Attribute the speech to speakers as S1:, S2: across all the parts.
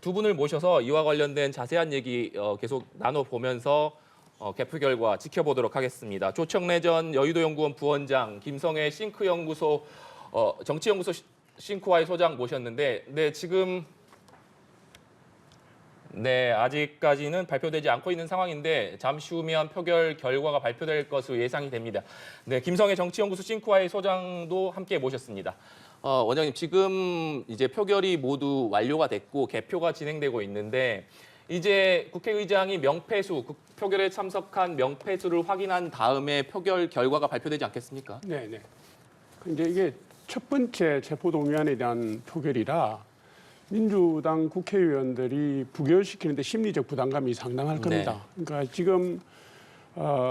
S1: 두 분을 모셔서 이와 관련된 자세한 얘기 계속 나눠보면서 개표 결과 지켜보도록 하겠습니다. 조청래 전 여의도연구원 부원장, 김성애 싱크연구소 정치연구소 싱크와의 소장 모셨는데, 지금 아직까지는 발표되지 않고 있는 상황인데 잠시 후면 표결 결과가 발표될 것으로 예상이 됩니다. 김성애 정치연구소 싱크와의 소장도 함께 모셨습니다. 원장님, 지금 이제 표결이 모두 완료가 됐고 개표가 진행되고 있는데 이제 국회의장이 명패수, 표결에 참석한 명패수를 확인한 다음에 표결 결과가 발표되지 않겠습니까?
S2: 네네. 근데 이게 첫 번째 체포동의안에 대한 표결이라 민주당 국회의원들이 부결시키는데 심리적 부담감이 상당할 겁니다. 그러니까 지금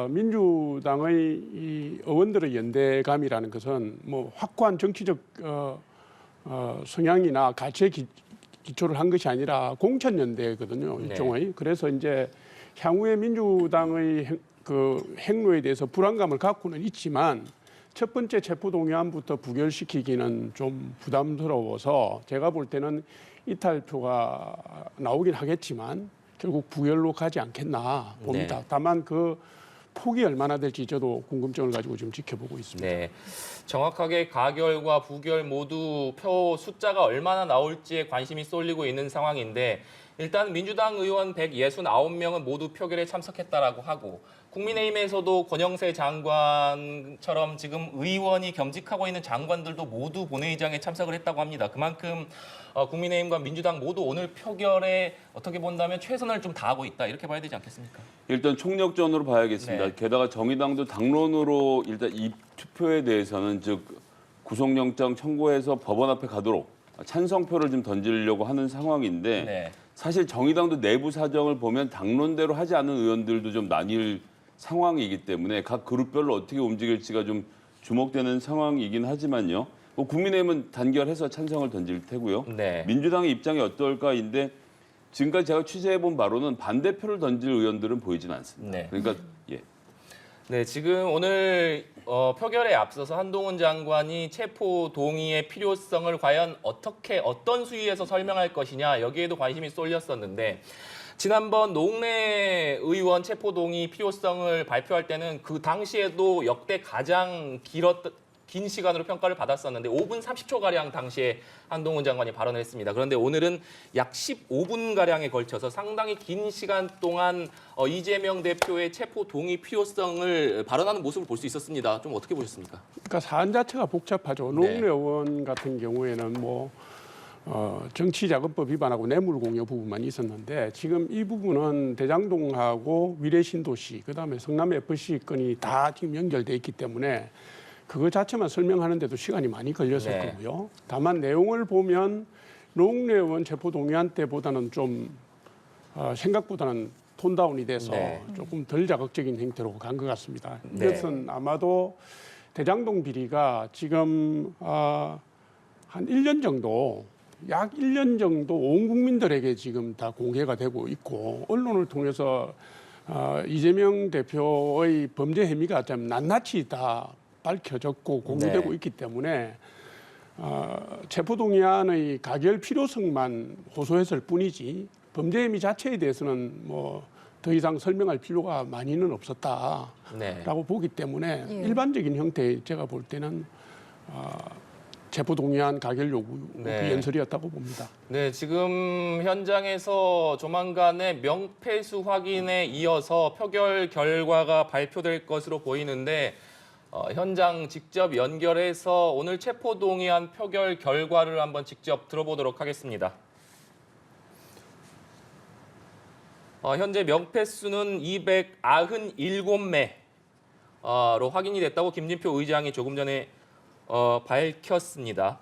S2: 민주당의 이 의원들의 연대감이라는 것은 뭐 확고한 정치적 성향이나 가치에 기초를 한 것이 아니라 공천연대거든요, 일종의. 그래서 이제 향후에 민주당의 그 행로에 대해서 불안감을 갖고는 있지만 첫 번째 체포동의안부터 부결시키기는 좀 부담스러워서 제가 볼 때는 이탈표가 나오긴 하겠지만 결국 부결로 가지 않겠나 봅니다. 다만 그 폭이 얼마나 될지 저도 궁금증을 가지고 좀 지켜보고 있습니다.
S1: 네, 정확하게 가결과 부결 모두 표 숫자가 얼마나 나올지에 관심이 쏠리고 있는 상황인데 일단 민주당 의원 169명은 모두 표결에 참석했다라고 하고 국민의힘에서도 권영세 장관처럼 지금 의원이 겸직하고 있는 장관들도 모두 본회의장에 참석을 했다고 합니다. 그만큼 국민의힘과 민주당 모두 오늘 표결에 어떻게 본다면 최선을 좀 다하고 있다 이렇게 봐야 되지 않겠습니까?
S3: 일단 총력전으로 봐야겠습니다.
S1: 네.
S3: 게다가 정의당도 당론으로 일단 이 투표에 대해서는 즉 구속영장 청구해서 법원 앞에 가도록 찬성표를 좀 던지려고 하는 상황인데 사실 정의당도 내부 사정을 보면 당론대로 하지 않은 의원들도 좀 나뉠 상황이기 때문에 각 그룹별로 어떻게 움직일지가 좀 주목되는 상황이긴 하지만요. 뭐 국민의힘은 단결해서 찬성을 던질 테고요. 민주당의 입장이 어떨까인데 지금까지 제가 취재해본 바로는 반대표를 던질 의원들은 보이진 않습니다. 그러니까
S1: 지금 오늘 표결에 앞서서 한동훈 장관이 체포 동의의 필요성을 과연 어떤 수위에서 설명할 것이냐 여기에도 관심이 쏠렸었는데 지난번 노웅래 의원 체포 동의 필요성을 발표할 때는 그 당시에도 역대 가장 긴 시간으로 평가를 받았었는데 5분 30초가량 당시에 한동훈 장관이 발언을 했습니다. 그런데 오늘은 약 15분가량에 걸쳐서 상당히 긴 시간 동안 이재명 대표의 체포 동의 필요성을 발언하는 모습을 볼 수 있었습니다. 좀 어떻게 보셨습니까?
S2: 그러니까 사안 자체가 복잡하죠. 노웅래 의원 같은 경우에는 뭐 정치자금법 위반하고 뇌물공여 부분만 있었는데 지금 이 부분은 대장동하고 위례신도시 그다음에 성남FC 건이 다 지금 연결돼 있기 때문에 그거 자체만 설명하는데도 시간이 많이 걸렸을 거고요. 다만 내용을 보면 노웅래 의원 체포동의안 때보다는 좀 생각보다는 톤다운이 돼서 조금 덜 자극적인 행태로 간 것 같습니다. 이것은 아마도 대장동 비리가 지금 한 1년 정도 약 1년 정도 온 국민들에게 지금 다 공개가 되고 있고 언론을 통해서 이재명 대표의 범죄 혐의가 좀 낱낱이 다 밝혀졌고 공개되고 있기 때문에 체포동의안의 가결 필요성만 호소했을 뿐이지 범죄 혐의 자체에 대해서는 뭐 더 이상 설명할 필요가 많이는 없었다라고 보기 때문에 일반적인 형태의 제가 볼 때는 체포동의안 가결 요구 연설이었다고 봅니다.
S1: 지금 현장에서 조만간에 명패수 확인에 이어서 표결 결과가 발표될 것으로 보이는데 현장 직접 연결해서 오늘 체포동의안 표결 결과를 한번 직접 들어보도록 하겠습니다. 현재 명패수는 297매로 확인이 됐다고 김진표 의장이 조금 전에 밝혔습니다.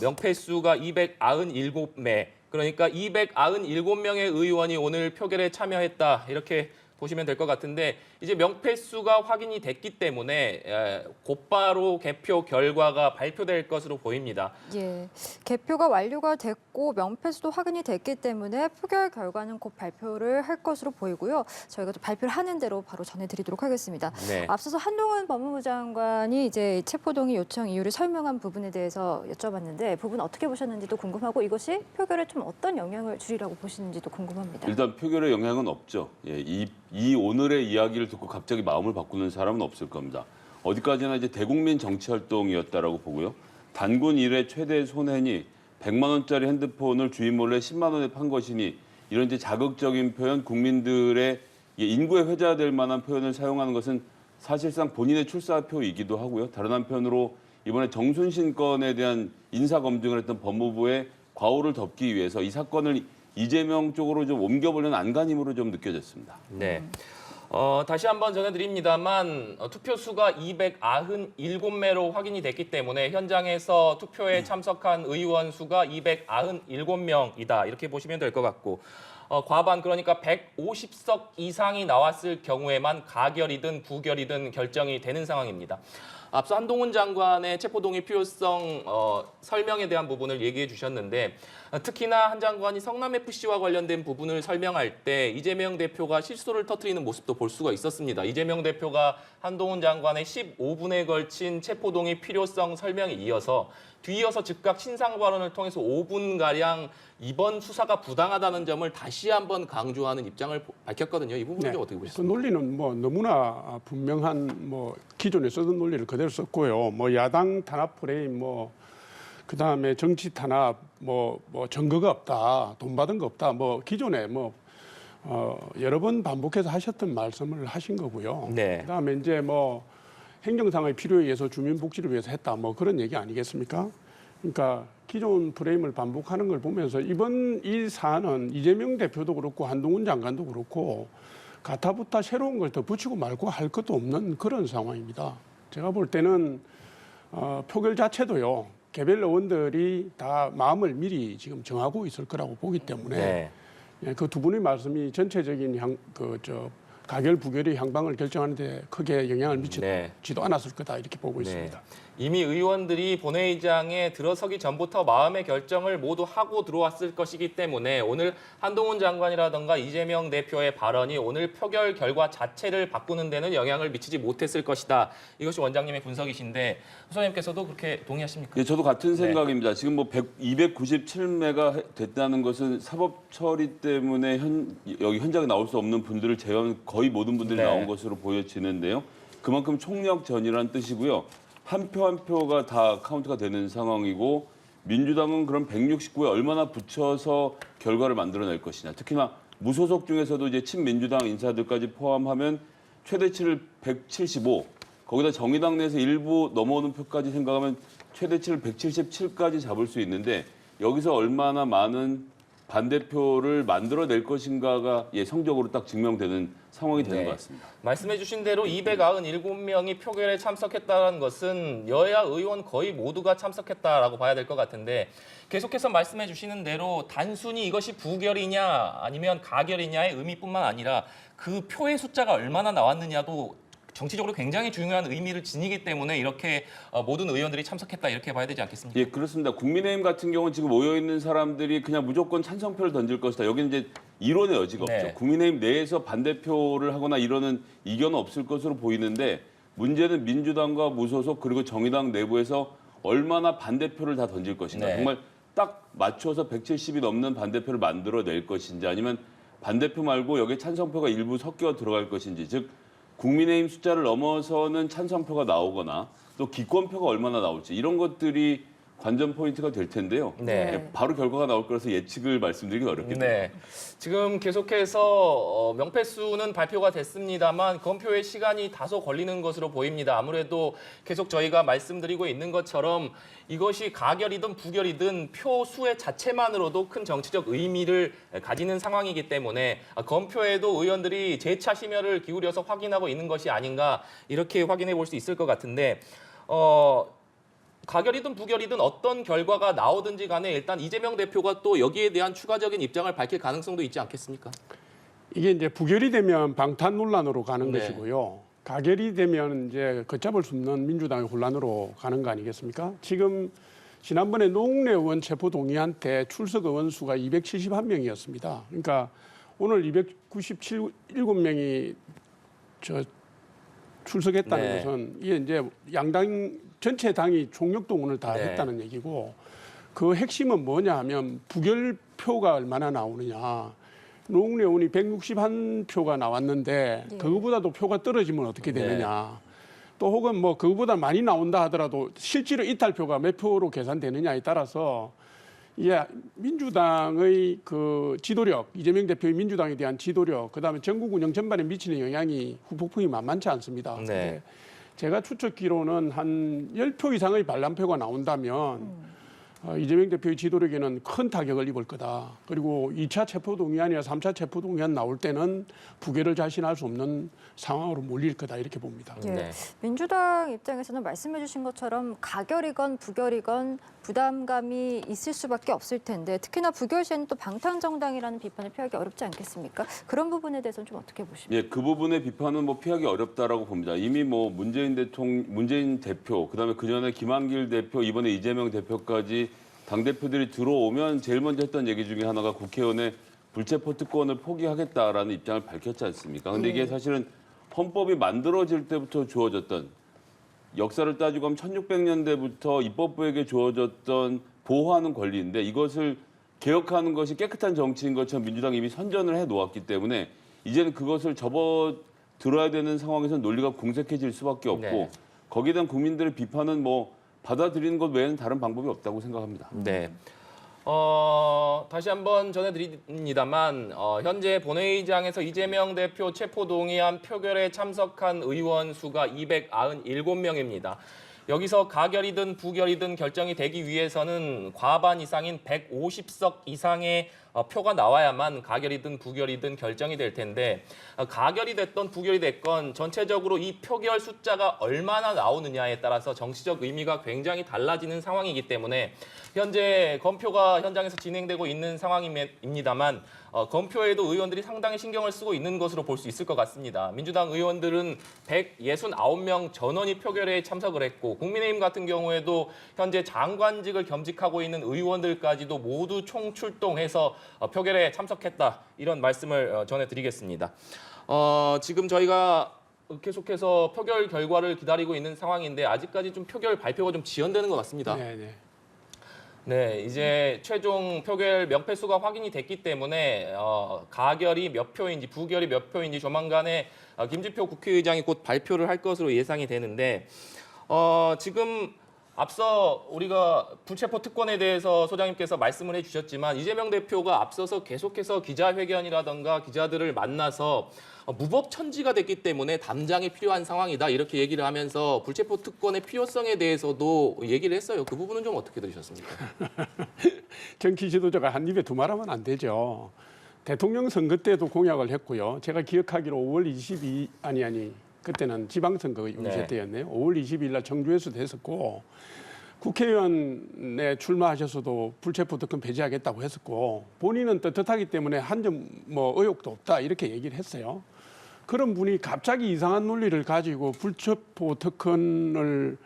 S1: 명패수가 297매, 그러니까 297명의 의원이 오늘 표결에 참여했다 이렇게 보시면 될 것 같은데 이제 명패수가 확인이 됐기 때문에 곧바로 개표 결과가 발표될 것으로 보입니다.
S4: 예, 개표가 완료가 됐고 명패수도 확인이 됐기 때문에 표결 결과는 곧 발표를 할 것으로 보이고요. 저희가 또 발표를 하는 대로 바로 전해드리도록 하겠습니다.
S1: 네.
S4: 앞서서 한동훈 법무부 장관이 이제 체포동의 요청 이유를 설명한 부분에 대해서 여쭤봤는데 부분 어떻게 보셨는지도 궁금하고 이것이 표결에 좀 어떤 영향을 주리라고 보시는지도 궁금합니다.
S3: 일단 표결에 영향은 없죠. 예, 이 오늘의 이야기를 듣고 갑자기 마음을 바꾸는 사람은 없을 겁니다. 어디까지나 이제 대국민 정치 활동이었다라고 보고요. 단군 이래 최대 손해니 100만 원짜리 핸드폰을 주인 몰래 10만 원에 판 것이니 이런 이제 자극적인 표현, 국민들의 인구에 회자될 만한 표현을 사용하는 것은 사실상 본인의 출사표이기도 하고요. 다른 한편으로 이번에 정순신 건에 대한 인사 검증을 했던 법무부의 과오를 덮기 위해서 이 사건을 이재명 쪽으로 좀 옮겨보려는 안간힘으로 좀 느껴졌습니다.
S1: 네. 다시 한번 전해드립니다만 투표수가 297매로 확인이 됐기 때문에 현장에서 투표에 참석한 의원 수가 297명이다. 이렇게 보시면 될 것 같고 과반 그러니까 150석 이상이 나왔을 경우에만 가결이든 부결이든 결정이 되는 상황입니다. 앞서 한동훈 장관의 체포동의 필요성 설명에 대한 부분을 얘기해 주셨는데 특히나 한 장관이 성남FC와 관련된 부분을 설명할 때 이재명 대표가 실수를 터뜨리는 모습도 볼 수가 있었습니다. 이재명 대표가 한동훈 장관의 15분에 걸친 체포동의 필요성 설명에 이어서 뒤이어서 즉각 신상 발언을 통해서 5분가량 이번 수사가 부당하다는 점을 다시 한번 강조하는 입장을 밝혔거든요. 이 부분은 좀 어떻게
S2: 그
S1: 보셨습니까?
S2: 논리는 뭐 너무나 분명한 뭐 기존에 쓰던 논리를 그대로 썼고요. 뭐 야당 탄압 프레임 그다음에 정치 탄압 뭐 증거가 없다, 돈 받은 거 없다. 뭐 기존에 여러 번 반복해서 하셨던 말씀을 하신 거고요.
S1: 네.
S2: 그다음에 이제 뭐 행정상의 필요에 의해서 주민복지를 위해서 했다. 뭐 그런 얘기 아니겠습니까? 그러니까 기존 프레임을 반복하는 걸 보면서 이번 이 사안은 이재명 대표도 그렇고 한동훈 장관도 그렇고 가타부타 새로운 걸 더 붙이고 말고 할 것도 없는 그런 상황입니다. 제가 볼 때는 표결 자체도요. 개별 의원들이 다 마음을 미리 지금 정하고 있을 거라고 보기 때문에
S1: 네.
S2: 그 두 분의 말씀이 전체적인 가결 부결의 향방을 결정하는 데 크게 영향을 미치지도 않았을 거다 이렇게 보고 있습니다.
S1: 이미 의원들이 본회의장에 들어서기 전부터 마음의 결정을 모두 하고 들어왔을 것이기 때문에 오늘 한동훈 장관이라든가 이재명 대표의 발언이 오늘 표결 결과 자체를 바꾸는 데는 영향을 미치지 못했을 것이다. 이것이 원장님의 분석이신데 소장님께서도 그렇게 동의하십니까?
S3: 예, 저도 같은 생각입니다. 지금 뭐 297매가 됐다는 것은 사법 처리 때문에 여기 현장에 나올 수 없는 분들을 제외한 거의 모든 분들이 나온 것으로 보여지는데요. 그만큼 총력전이라는 뜻이고요. 한 표 한 표가 다 카운트가 되는 상황이고 민주당은 그럼 169에 얼마나 붙여서 결과를 만들어낼 것이냐. 특히나 무소속 중에서도 이제 친민주당 인사들까지 포함하면 최대치를 175, 거기다 정의당 내에서 일부 넘어오는 표까지 생각하면 최대치를 177까지 잡을 수 있는데 여기서 얼마나 많은 반대표를 만들어낼 것인가가 성적으로 딱 증명되는 상황이 되는 것 같습니다.
S1: 말씀해 주신 대로 297명이 표결에 참석했다는 것은 여야 의원 거의 모두가 참석했다라고 봐야 될 것 같은데 계속해서 말씀해 주시는 대로 단순히 이것이 부결이냐 아니면 가결이냐의 의미뿐만 아니라 그 표의 숫자가 얼마나 나왔느냐도 정치적으로 굉장히 중요한 의미를 지니기 때문에 이렇게 모든 의원들이 참석했다 이렇게 봐야 되지 않겠습니까?
S3: 예, 그렇습니다. 국민의힘 같은 경우는 지금 모여있는 사람들이 그냥 무조건 찬성표를 던질 것이다. 여기는 이제 이론의 여지가 없죠. 국민의힘 내에서 반대표를 하거나 이러는 이견은 없을 것으로 보이는데 문제는 민주당과 무소속 그리고 정의당 내부에서 얼마나 반대표를 다 던질 것인가. 정말 딱 맞춰서 170이 넘는 반대표를 만들어낼 것인지 아니면 반대표 말고 여기에 찬성표가 일부 섞여 들어갈 것인지 즉 국민의힘 숫자를 넘어서는 찬성표가 나오거나 또 기권표가 얼마나 나올지 이런 것들이 관전 포인트가 될 텐데요. 바로 결과가 나올 거라서 예측을 말씀드리기 어렵겠네요.
S1: 지금 계속해서 명패수는 발표가 됐습니다만 검표의 시간이 다소 걸리는 것으로 보입니다. 아무래도 계속 저희가 말씀드리고 있는 것처럼 이것이 가결이든 부결이든 표 수의 자체만으로도 큰 정치적 의미를 가지는 상황이기 때문에 검표에도 의원들이 재차 심혈을 기울여서 확인하고 있는 것이 아닌가 이렇게 확인해 볼 수 있을 것 같은데 가결이든 부결이든 어떤 결과가 나오든지 간에 일단 이재명 대표가 또 여기에 대한 추가적인 입장을 밝힐 가능성도 있지 않겠습니까?
S2: 이게 이제 부결이 되면 방탄 논란으로 가는
S1: 네.
S2: 것이고요. 가결이 되면 이제 걷잡을 수 없는 민주당의 혼란으로 가는 거 아니겠습니까? 지금 지난번에 노웅래 의원 체포 동의한테 출석 의원 수가 271명이었습니다. 그러니까 오늘 297명이 출석했다는
S1: 네.
S2: 것은 이게 이제 양당 전체 당이 총력 동원을 다
S1: 네.
S2: 했다는 얘기고 그 핵심은 뭐냐 하면 부결표가 얼마나 나오느냐. 노웅래 의원이 161표가 나왔는데
S4: 예.
S2: 그거보다도 표가 떨어지면 어떻게
S1: 네.
S2: 되느냐. 또 혹은 뭐 그거보다 많이 나온다 하더라도 실제로 이탈표가 몇 표로 계산되느냐에 따라서 이게 민주당의 그 지도력, 이재명 대표의 민주당에 대한 지도력, 그다음에 전국 운영 전반에 미치는 영향이 후폭풍이 만만치 않습니다.
S1: 네.
S2: 근데 제가 추측기로는 한 10표 이상의 반란표가 나온다면 이재명 대표의 지도력에는 큰 타격을 입을 거다. 그리고 2차 체포동의안이나 3차 체포동의안 나올 때는 부결을 자신할 수 없는 상황으로 몰릴 거다 이렇게 봅니다.
S4: 예.
S1: 네.
S4: 민주당 입장에서는 말씀해 주신 것처럼 가결이건 부결이건 부담감이 있을 수밖에 없을 텐데 특히나 부결 시에는 또 방탄정당이라는 비판을 피하기 어렵지 않겠습니까? 그런 부분에 대해서는 좀 어떻게 보십니까?
S3: 예, 그 부분의 비판은 뭐 피하기 어렵다라고 봅니다. 이미 뭐 문재인 대표, 그다음에 그 전에 김한길 대표, 이번에 이재명 대표까지 당 대표들이 들어오면 제일 먼저 했던 얘기 중에 하나가 국회의원의 불체포 특권을 포기하겠다라는 입장을 밝혔지 않습니까? 근데 이게 사실은 헌법이 만들어질 때부터 주어졌던 역사를 따지고 하면 1600년대부터 입법부에게 주어졌던 보호하는 권리인데 이것을 개혁하는 것이 깨끗한 정치인 것처럼 민주당이 이미 선전을 해놓았기 때문에 이제는 그것을 접어들어야 되는 상황에서 논리가 궁색해질 수밖에 없고
S1: 네.
S3: 거기에 대한 국민들의 비판은 뭐 받아들이는 것 외에는 다른 방법이 없다고 생각합니다.
S1: 네. 다시 한번 전해드립니다만 현재 본회의장에서 이재명 대표 체포 동의안 표결에 참석한 의원 수가 297명입니다. 여기서 가결이든 부결이든 결정이 되기 위해서는 과반 이상인 150석 이상의 표가 나와야만 가결이든 부결이든 결정이 될 텐데 가결이 됐건 부결이 됐건 전체적으로 이 표결 숫자가 얼마나 나오느냐에 따라서 정치적 의미가 굉장히 달라지는 상황이기 때문에 현재 검표가 현장에서 진행되고 있는 상황입니다만 검표에도 의원들이 상당히 신경을 쓰고 있는 것으로 볼 수 있을 것 같습니다. 민주당 의원들은 169명 전원이 표결에 참석을 했고 국민의힘 같은 경우에도 현재 장관직을 겸직하고 있는 의원들까지도 모두 총출동해서 표결에 참석했다. 이런 말씀을 전해드리겠습니다. 지금 저희가 계속해서 표결 결과를 기다리고 있는 상황인데 아직까지 좀 표결 발표가 좀 지연되는 것 같습니다.
S2: 네.
S1: 네, 이제 최종 표결 명패수가 확인이 됐기 때문에 가결이 몇 표인지 부결이 몇 표인지 조만간에 김진표 국회의장이 곧 발표를 할 것으로 예상이 되는데 지금 앞서 우리가 불체포 특권에 대해서 소장님께서 말씀을 해주셨지만 이재명 대표가 앞서서 계속해서 기자회견이라던가 기자들을 만나서 무법천지가 됐기 때문에 담장이 필요한 상황이다 이렇게 얘기를 하면서 불체포 특권의 필요성에 대해서도 얘기를 했어요. 그 부분은 좀 어떻게 들으셨습니까?
S2: 정치 지도자가 한 입에 두 말하면 안 되죠. 대통령 선거 때도 공약을 했고요. 제가 기억하기로 5월 22 그때는 지방선거 유세 때였네요. 5월 22일 날 청주에서도 했었고 국회의원에 출마하셔서도 불체포 특권 폐지하겠다고 했었고 본인은 떳떳하기 때문에 한 점 뭐 의혹도 없다 이렇게 얘기를 했어요. 그런 분이 갑자기 이상한 논리를 가지고 불체포 특권을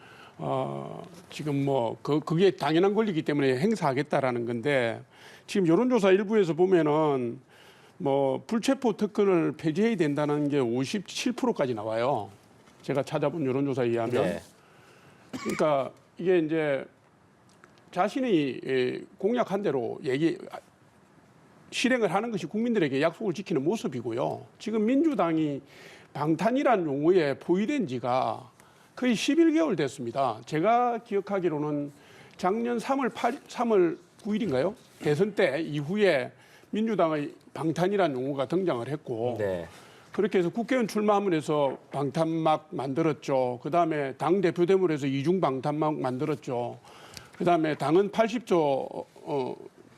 S2: 지금 뭐 그게 당연한 권리이기 때문에 행사하겠다라는 건데 지금 여론조사 일부에서 보면은 뭐 불체포 특권을 폐지해야 된다는 게 57%까지 나와요. 제가 찾아본 여론조사에 의하면.
S1: 네.
S2: 그러니까 이게 이제 자신이 공약한 대로 실행을 하는 것이 국민들에게 약속을 지키는 모습이고요. 지금 민주당이 방탄이란 용어에 포위된 지가 거의 11개월 됐습니다. 제가 기억하기로는 작년 3월 9일인가요? 대선 때 이후에 민주당의 방탄이라는 용어가 등장을 했고
S1: 네.
S2: 그렇게 해서 국회의원 출마함을 해서 방탄막 만들었죠. 그다음에 당 대표 됨으로 해서 이중 방탄막 만들었죠. 그다음에 당은 80조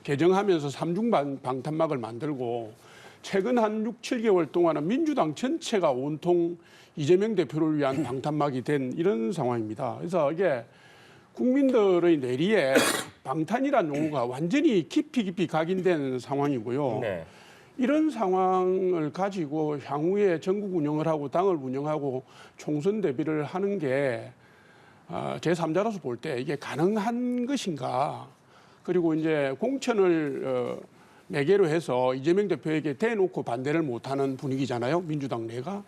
S2: 개정하면서 3중 방탄막을 만들고 최근 한 6, 7개월 동안은 민주당 전체가 온통 이재명 대표를 위한 방탄막이 된 이런 상황입니다. 그래서 이게 국민들의 뇌리에 방탄이라는 용어가 완전히 깊이 각인된 상황이고요.
S1: 네.
S2: 이런 상황을 가지고 향후에 전국 운영을 하고 당을 운영하고 총선 대비를 하는 게 제3자로서 볼 때 이게 가능한 것인가. 그리고 이제 공천을 매개로 해서 이재명 대표에게 대놓고 반대를 못하는 분위기잖아요. 민주당 내가.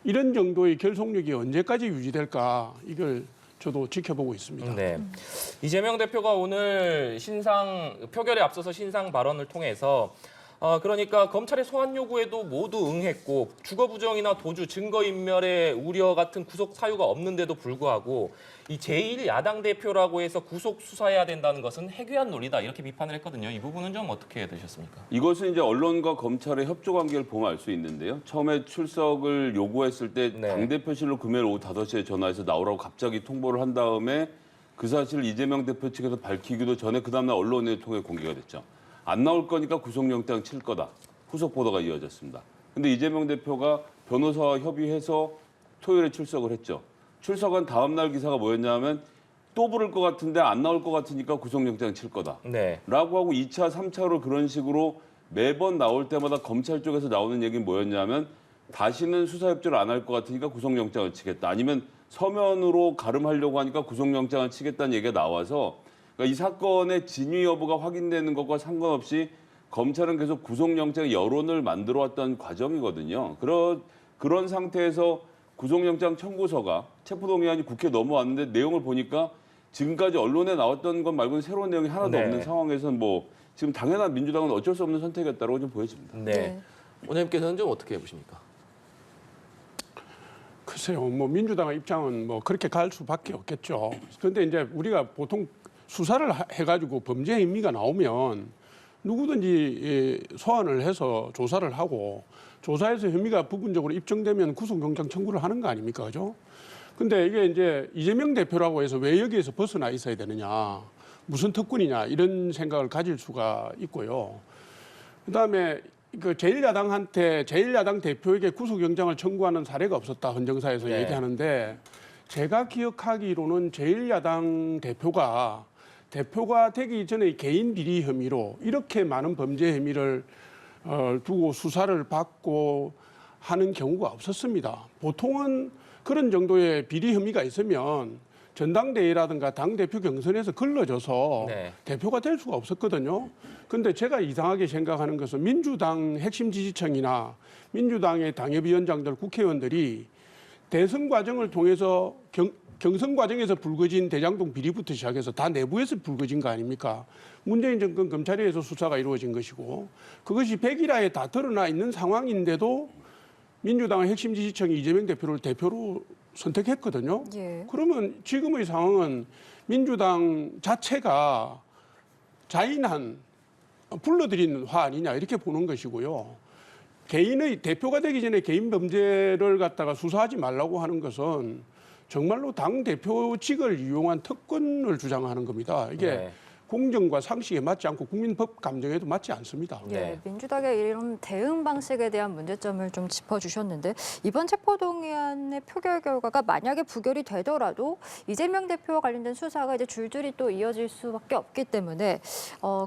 S2: 이런 정도의 결속력이 언제까지 유지될까. 이걸 저도 지켜보고 있습니다.
S1: 네. 이재명 대표가 오늘 표결에 앞서서 신상 발언을 통해서 그러니까 검찰의 소환 요구에도 모두 응했고 주거 부정이나 도주, 증거인멸의 우려 같은 구속 사유가 없는데도 불구하고 이 제1야당 대표라고 해서 구속 수사해야 된다는 것은 해괴한 논리다 이렇게 비판을 했거든요. 이 부분은 좀 어떻게 되셨습니까?
S3: 이것은 이제 언론과 검찰의 협조 관계를 보면 알 수 있는데요. 처음에 출석을 요구했을 때
S1: 네.
S3: 당대표실로 금요일 오후 5시에 전화해서 나오라고 갑자기 통보를 한 다음에 그 사실을 이재명 대표 측에서 밝히기도 전에 그 다음날 언론을 통해 공개가 됐죠. 안 나올 거니까 구속영장 칠 거다. 후속 보도가 이어졌습니다. 근데 이재명 대표가 변호사와 협의해서 토요일에 출석을 했죠. 출석한 다음 날 기사가 뭐였냐면 또 부를 것 같은데 안 나올 것 같으니까 구속영장 칠 거다.
S1: 네.
S3: 라고 하고 2차, 3차로 그런 식으로 매번 나올 때마다 검찰 쪽에서 나오는 얘기는 뭐였냐면 다시는 수사협조를 안 할 것 같으니까 구속영장을 치겠다. 아니면 서면으로 가름하려고 하니까 구속영장을 치겠다는 얘기가 나와서 그러니까 이 사건의 진위 여부가 확인되는 것과 상관없이 검찰은 계속 구속영장의 여론을 만들어왔던 과정이거든요. 그런 상태에서 구속영장 청구서가 체포동의안이 국회에 넘어왔는데 내용을 보니까 지금까지 언론에 나왔던 것 말고는 새로운 내용이 하나도
S1: 네.
S3: 없는 상황에서는 뭐 지금 당연한 민주당은 어쩔 수 없는 선택이었다고 좀 보여집니다.
S1: 네. 원장님께서는 좀 어떻게 보십니까?
S2: 글쎄요, 뭐 민주당의 입장은 뭐 그렇게 갈 수밖에 없겠죠. 그런데 이제 우리가 보통 수사를 해가지고 범죄 혐의가 나오면 누구든지 소환을 해서 조사를 하고 조사해서 혐의가 부분적으로 입증되면 구속영장 청구를 하는 거 아닙니까, 그죠? 근데 이게 이제 이재명 대표라고 해서 왜 여기에서 벗어나 있어야 되느냐, 무슨 특권이냐 이런 생각을 가질 수가 있고요. 그다음에 그 제1야당 대표에게 구속영장을 청구하는 사례가 없었다 헌정사에서
S1: 네.
S2: 얘기하는데 제가 기억하기로는 제1야당 대표가 되기 전에 개인 비리 혐의로 이렇게 많은 범죄 혐의를 두고 수사를 받고 하는 경우가 없었습니다. 보통은 그런 정도의 비리 혐의가 있으면 전당대회라든가 당대표 경선에서 걸러져서
S1: 네.
S2: 대표가 될 수가 없었거든요. 근데 제가 이상하게 생각하는 것은 민주당 핵심 지지층이나 민주당의 당협위원장들, 국회의원들이 대선 과정을 통해서 경선 과정에서 불거진 대장동 비리부터 시작해서 다 내부에서 불거진 거 아닙니까? 문재인 정권 검찰에서 수사가 이루어진 것이고 그것이 백일화에 다 드러나 있는 상황인데도 민주당의 핵심 지지층이 이재명 대표를 대표로 선택했거든요.
S4: 예.
S2: 그러면 지금의 상황은 민주당 자체가 자인한 불러들인 화 아니냐 이렇게 보는 것이고요. 개인의 대표가 되기 전에 개인 범죄를 갖다가 수사하지 말라고 하는 것은 정말로 당 대표직을 이용한 특권을 주장하는 겁니다. 이게
S1: 네.
S2: 공정과 상식에 맞지 않고 국민법 감정에도 맞지 않습니다.
S1: 네.
S4: 예, 민주당의 이런 대응 방식에 대한 문제점을 좀 짚어주셨는데 이번 체포동의안의 표결 결과가 만약에 부결이 되더라도 이재명 대표와 관련된 수사가 이제 줄줄이 또 이어질 수밖에 없기 때문에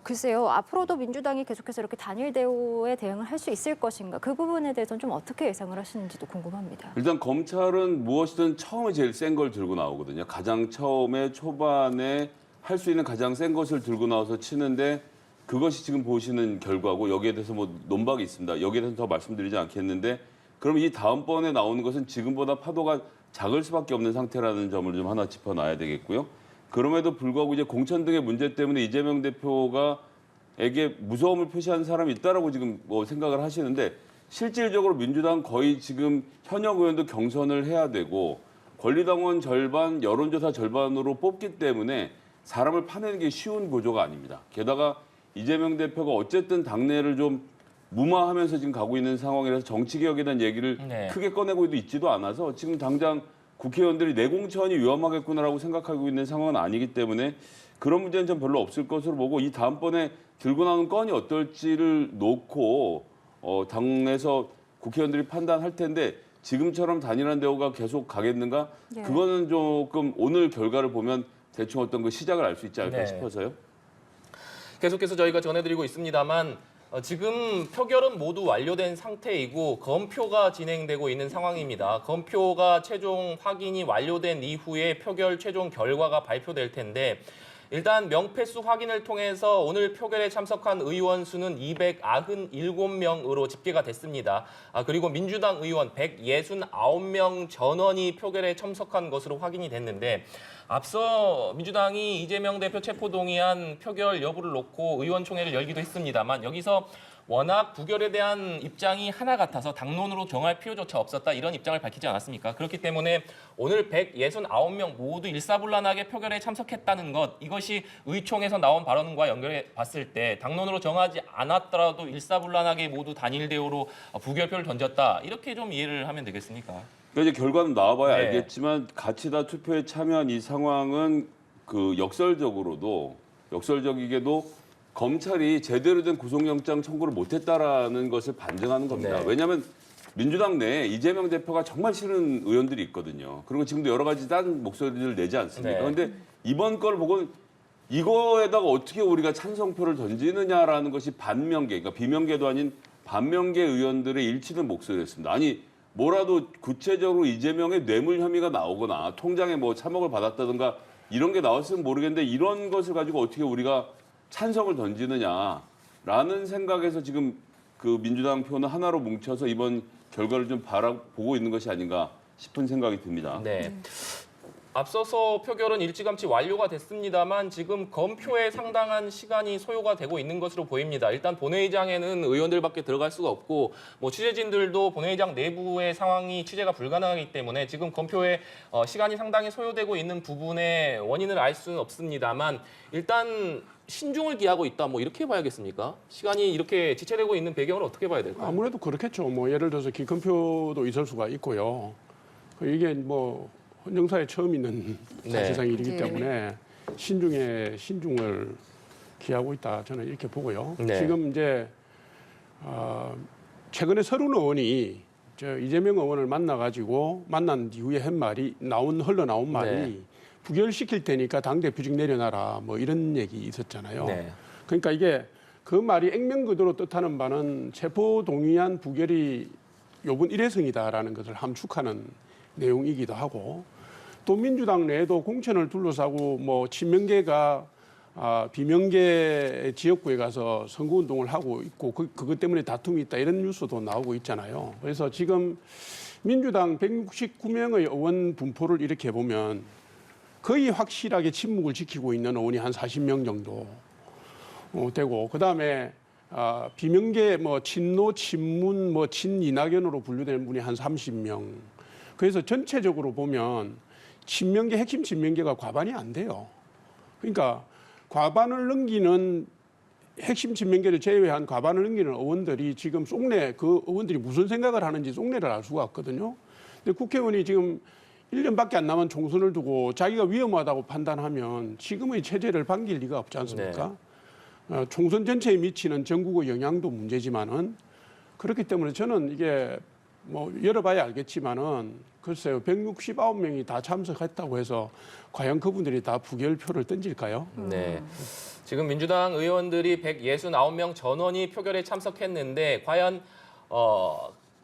S4: 글쎄요 앞으로도 민주당이 계속해서 이렇게 단일 대우에 대응을 할 수 있을 것인가 그 부분에 대해서는 좀 어떻게 예상을 하시는지도 궁금합니다.
S3: 일단 검찰은 무엇이든 처음에 제일 센 걸 들고 나오거든요. 가장 처음에 초반에 할 수 있는 가장 센 것을 들고 나와서 치는데 그것이 지금 보시는 결과고 여기에 대해서 뭐 논박이 있습니다. 여기에 대해서 더 말씀드리지 않겠는데 그럼 이 다음번에 나오는 것은 지금보다 파도가 작을 수밖에 없는 상태라는 점을 좀 하나 짚어놔야 되겠고요. 그럼에도 불구하고 이제 공천 등의 문제 때문에 이재명 대표가에게 무서움을 표시한 사람이 있다라고 지금 뭐 생각을 하시는데 실질적으로 민주당 거의 지금 현역 의원도 경선을 해야 되고 권리당원 절반, 여론조사 절반으로 뽑기 때문에 사람을 파내는 게 쉬운 구조가 아닙니다. 게다가 이재명 대표가 어쨌든 당내를 좀 무마하면서 지금 가고 있는 상황이라서 정치개혁에 대한 얘기를
S1: 네.
S3: 크게 꺼내고 있지도 않아서 지금 당장 국회의원들이 내공천이 위험하겠구나라고 생각하고 있는 상황은 아니기 때문에 그런 문제는 좀 별로 없을 것으로 보고 이 다음번에 들고 나오는 건이 어떨지를 놓고 당에서 국회의원들이 판단할 텐데 지금처럼 단일한 대우가 계속 가겠는가?
S4: 예.
S3: 그거는 조금 오늘 결과를 보면 대충 어떤 그 시작을 알 수 있지 않을까
S1: 네.
S3: 싶어서요.
S1: 계속해서 저희가 전해드리고 있습니다만 지금 표결은 모두 완료된 상태이고 검표가 진행되고 있는 상황입니다. 검표가 최종 확인이 완료된 이후에 표결 최종 결과가 발표될 텐데 일단 명패수 확인을 통해서 오늘 표결에 참석한 의원 수는 297명으로 집계가 됐습니다. 그리고 민주당 의원 169명 전원이 표결에 참석한 것으로 확인이 됐는데 앞서 민주당이 이재명 대표 체포동의안 표결 여부를 놓고 의원총회를 열기도 했습니다만 여기서 워낙 부결에 대한 입장이 하나 같아서 당론으로 정할 필요조차 없었다 이런 입장을 밝히지 않았습니까? 그렇기 때문에 오늘 169명 모두 일사불란하게 표결에 참석했다는 것 이것이 의총에서 나온 발언과 연결해 봤을 때 당론으로 정하지 않았더라도 일사불란하게 모두 단일 대우로 부결표를 던졌다 이렇게 좀 이해를 하면 되겠습니까?
S3: 그러니까 이제 결과는 나와봐야
S1: 네.
S3: 알겠지만 같이 다 투표에 참여한 이 상황은 그 역설적이게도 검찰이 제대로 된 구속영장 청구를 못했다라는 것을 반증하는 겁니다.
S1: 네.
S3: 왜냐하면 민주당 내에 이재명 대표가 정말 싫은 의원들이 있거든요. 그리고 지금도 여러 가지 딴 목소리를 내지 않습니까?
S1: 네.
S3: 그런데 이번 걸 보고 이거에다가 어떻게 우리가 찬성표를 던지느냐라는 것이 반명계, 그러니까 비명계도 아닌 반명계 의원들의 일치된 목소리였습니다. 아니 뭐라도 구체적으로 이재명의 뇌물 혐의가 나오거나 통장에 뭐 3억을 받았다든가 이런 게 나왔으면 모르겠는데 이런 것을 가지고 어떻게 우리가 찬성을 던지느냐라는 생각에서 지금 그 민주당 표는 하나로 뭉쳐서 이번 결과를 좀 바라보고 있는 것이 아닌가 싶은 생각이 듭니다.
S1: 네. 앞서서 표결은 일찌감치 완료가 됐습니다만 지금 검표에 상당한 시간이 소요가 되고 있는 것으로 보입니다. 일단 본회의장에는 의원들밖에 들어갈 수가 없고 뭐 취재진들도 본회의장 내부의 상황이 취재가 불가능하기 때문에 지금 검표에 시간이 상당히 소요되고 있는 부분의 원인을 알 수는 없습니다만 일단 신중을 기하고 있다 뭐 이렇게 봐야겠습니까? 시간이 이렇게 지체되고 있는 배경을 어떻게 봐야 될까요?
S2: 아무래도 그렇겠죠. 뭐 예를 들어서 기권표도 있을 수가 있고요. 이게 뭐 헌정사에 처음 있는
S1: 네.
S2: 사실상 일이기
S4: 네.
S2: 때문에 신중을 기하고 있다 저는 이렇게 보고요.
S1: 네.
S2: 지금 이제 최근에 서른 의원이 이재명 의원을 만나가지고 만난 이후에 한 말이 흘러나온 말이
S1: 네.
S2: 부결시킬 테니까 당 대표직 내려놔라 뭐 이런 얘기 있었잖아요.
S1: 네.
S2: 그러니까 이게 그 말이 액면 그대로 뜻하는 바는 체포 동의안 부결이 요번 일회성이다라는 것을 함축하는 내용이기도 하고 또 민주당 내에도 공천을 둘러싸고 뭐 친명계가 비명계 지역구에 가서 선거운동을 하고 있고 그것 때문에 다툼이 있다 이런 뉴스도 나오고 있잖아요. 그래서 지금 민주당 169명의 의원 분포를 이렇게 보면 거의 확실하게 침묵을 지키고 있는 의원이 한 40명 정도 되고 그다음에 비명계 뭐 친노, 친문, 뭐 친이낙연으로 분류되는 분이 한 30명. 그래서 전체적으로 보면 친명계 핵심 친명계가 과반이 안 돼요. 그러니까 과반을 넘기는 핵심 친명계를 제외한 과반을 넘기는 의원들이 지금 속내 그 의원들이 무슨 생각을 하는지 속내를 알 수가 없거든요. 근데 국회의원이 지금 1년밖에 안 남은 총선을 두고 자기가 위험하다고 판단하면 지금의 체제를 반길 리가 없지 않습니까? 총선 전체에 미치는 전국의 영향도 문제지만은 그렇기 때문에 저는 이게 뭐 열어봐야 알겠지만은 글쎄요 169명이 다 참석했다고 해서 과연 그분들이 다 부결표를 던질까요?
S1: 네. 지금 민주당 의원들이 169명 전원이 표결에 참석했는데 과연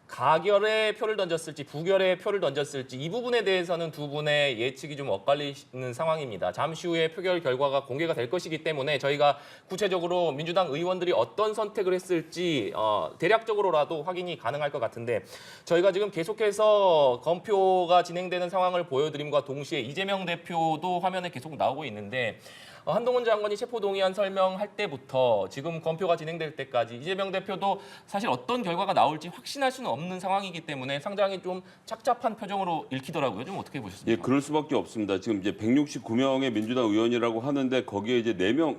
S1: 가결의 표를 던졌을지 부결의 표를 던졌을지 이 부분에 대해서는 두 분의 예측이 좀 엇갈리는 상황입니다. 잠시 후에 표결 결과가 공개가 될 것이기 때문에 저희가 구체적으로 민주당 의원들이 어떤 선택을 했을지 대략적으로라도 확인이 가능할 것 같은데 저희가 지금 계속해서 검표가 진행되는 상황을 보여드림과 동시에 이재명 대표도 화면에 계속 나오고 있는데 한동훈 장관이 체포동의안 설명할 때부터 지금 검표가 진행될 때까지 이재명 대표도 사실 어떤 결과가 나올지 확신할 수는 없는 상황이기 때문에 상당히 좀 착잡한 표정으로 읽히더라고요. 좀 어떻게 보셨습니까?
S3: 예, 그럴 수밖에 없습니다. 지금 이제 169명의 민주당 의원이라고 하는데 거기에 이제 6명의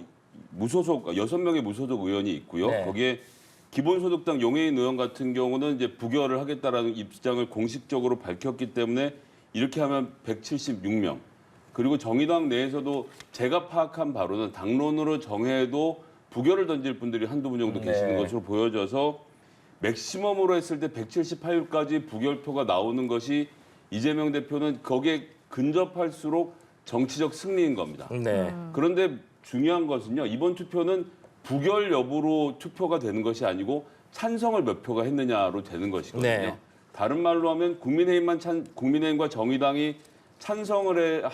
S3: 무소속 의원이 있고요.
S1: 네.
S3: 거기에 기본소득당 용해인 의원 같은 경우는 이제 부결을 하겠다라는 입장을 공식적으로 밝혔기 때문에 이렇게 하면 176명. 그리고 정의당 내에서도 제가 파악한 바로는 당론으로 정해도 부결을 던질 분들이 한두 분 정도 계시는 것으로 보여져서 맥시멈으로 했을 때 178까지 부결표가 나오는 것이 이재명 대표는 거기에 근접할수록 정치적 승리인 겁니다.
S1: 네.
S3: 그런데 중요한 것은요. 이번 투표는 부결 여부로 투표가 되는 것이 아니고 찬성을 몇 표가 했느냐로 되는 것이거든요.
S1: 네.
S3: 다른 말로 하면 국민의힘과 정의당이 찬성을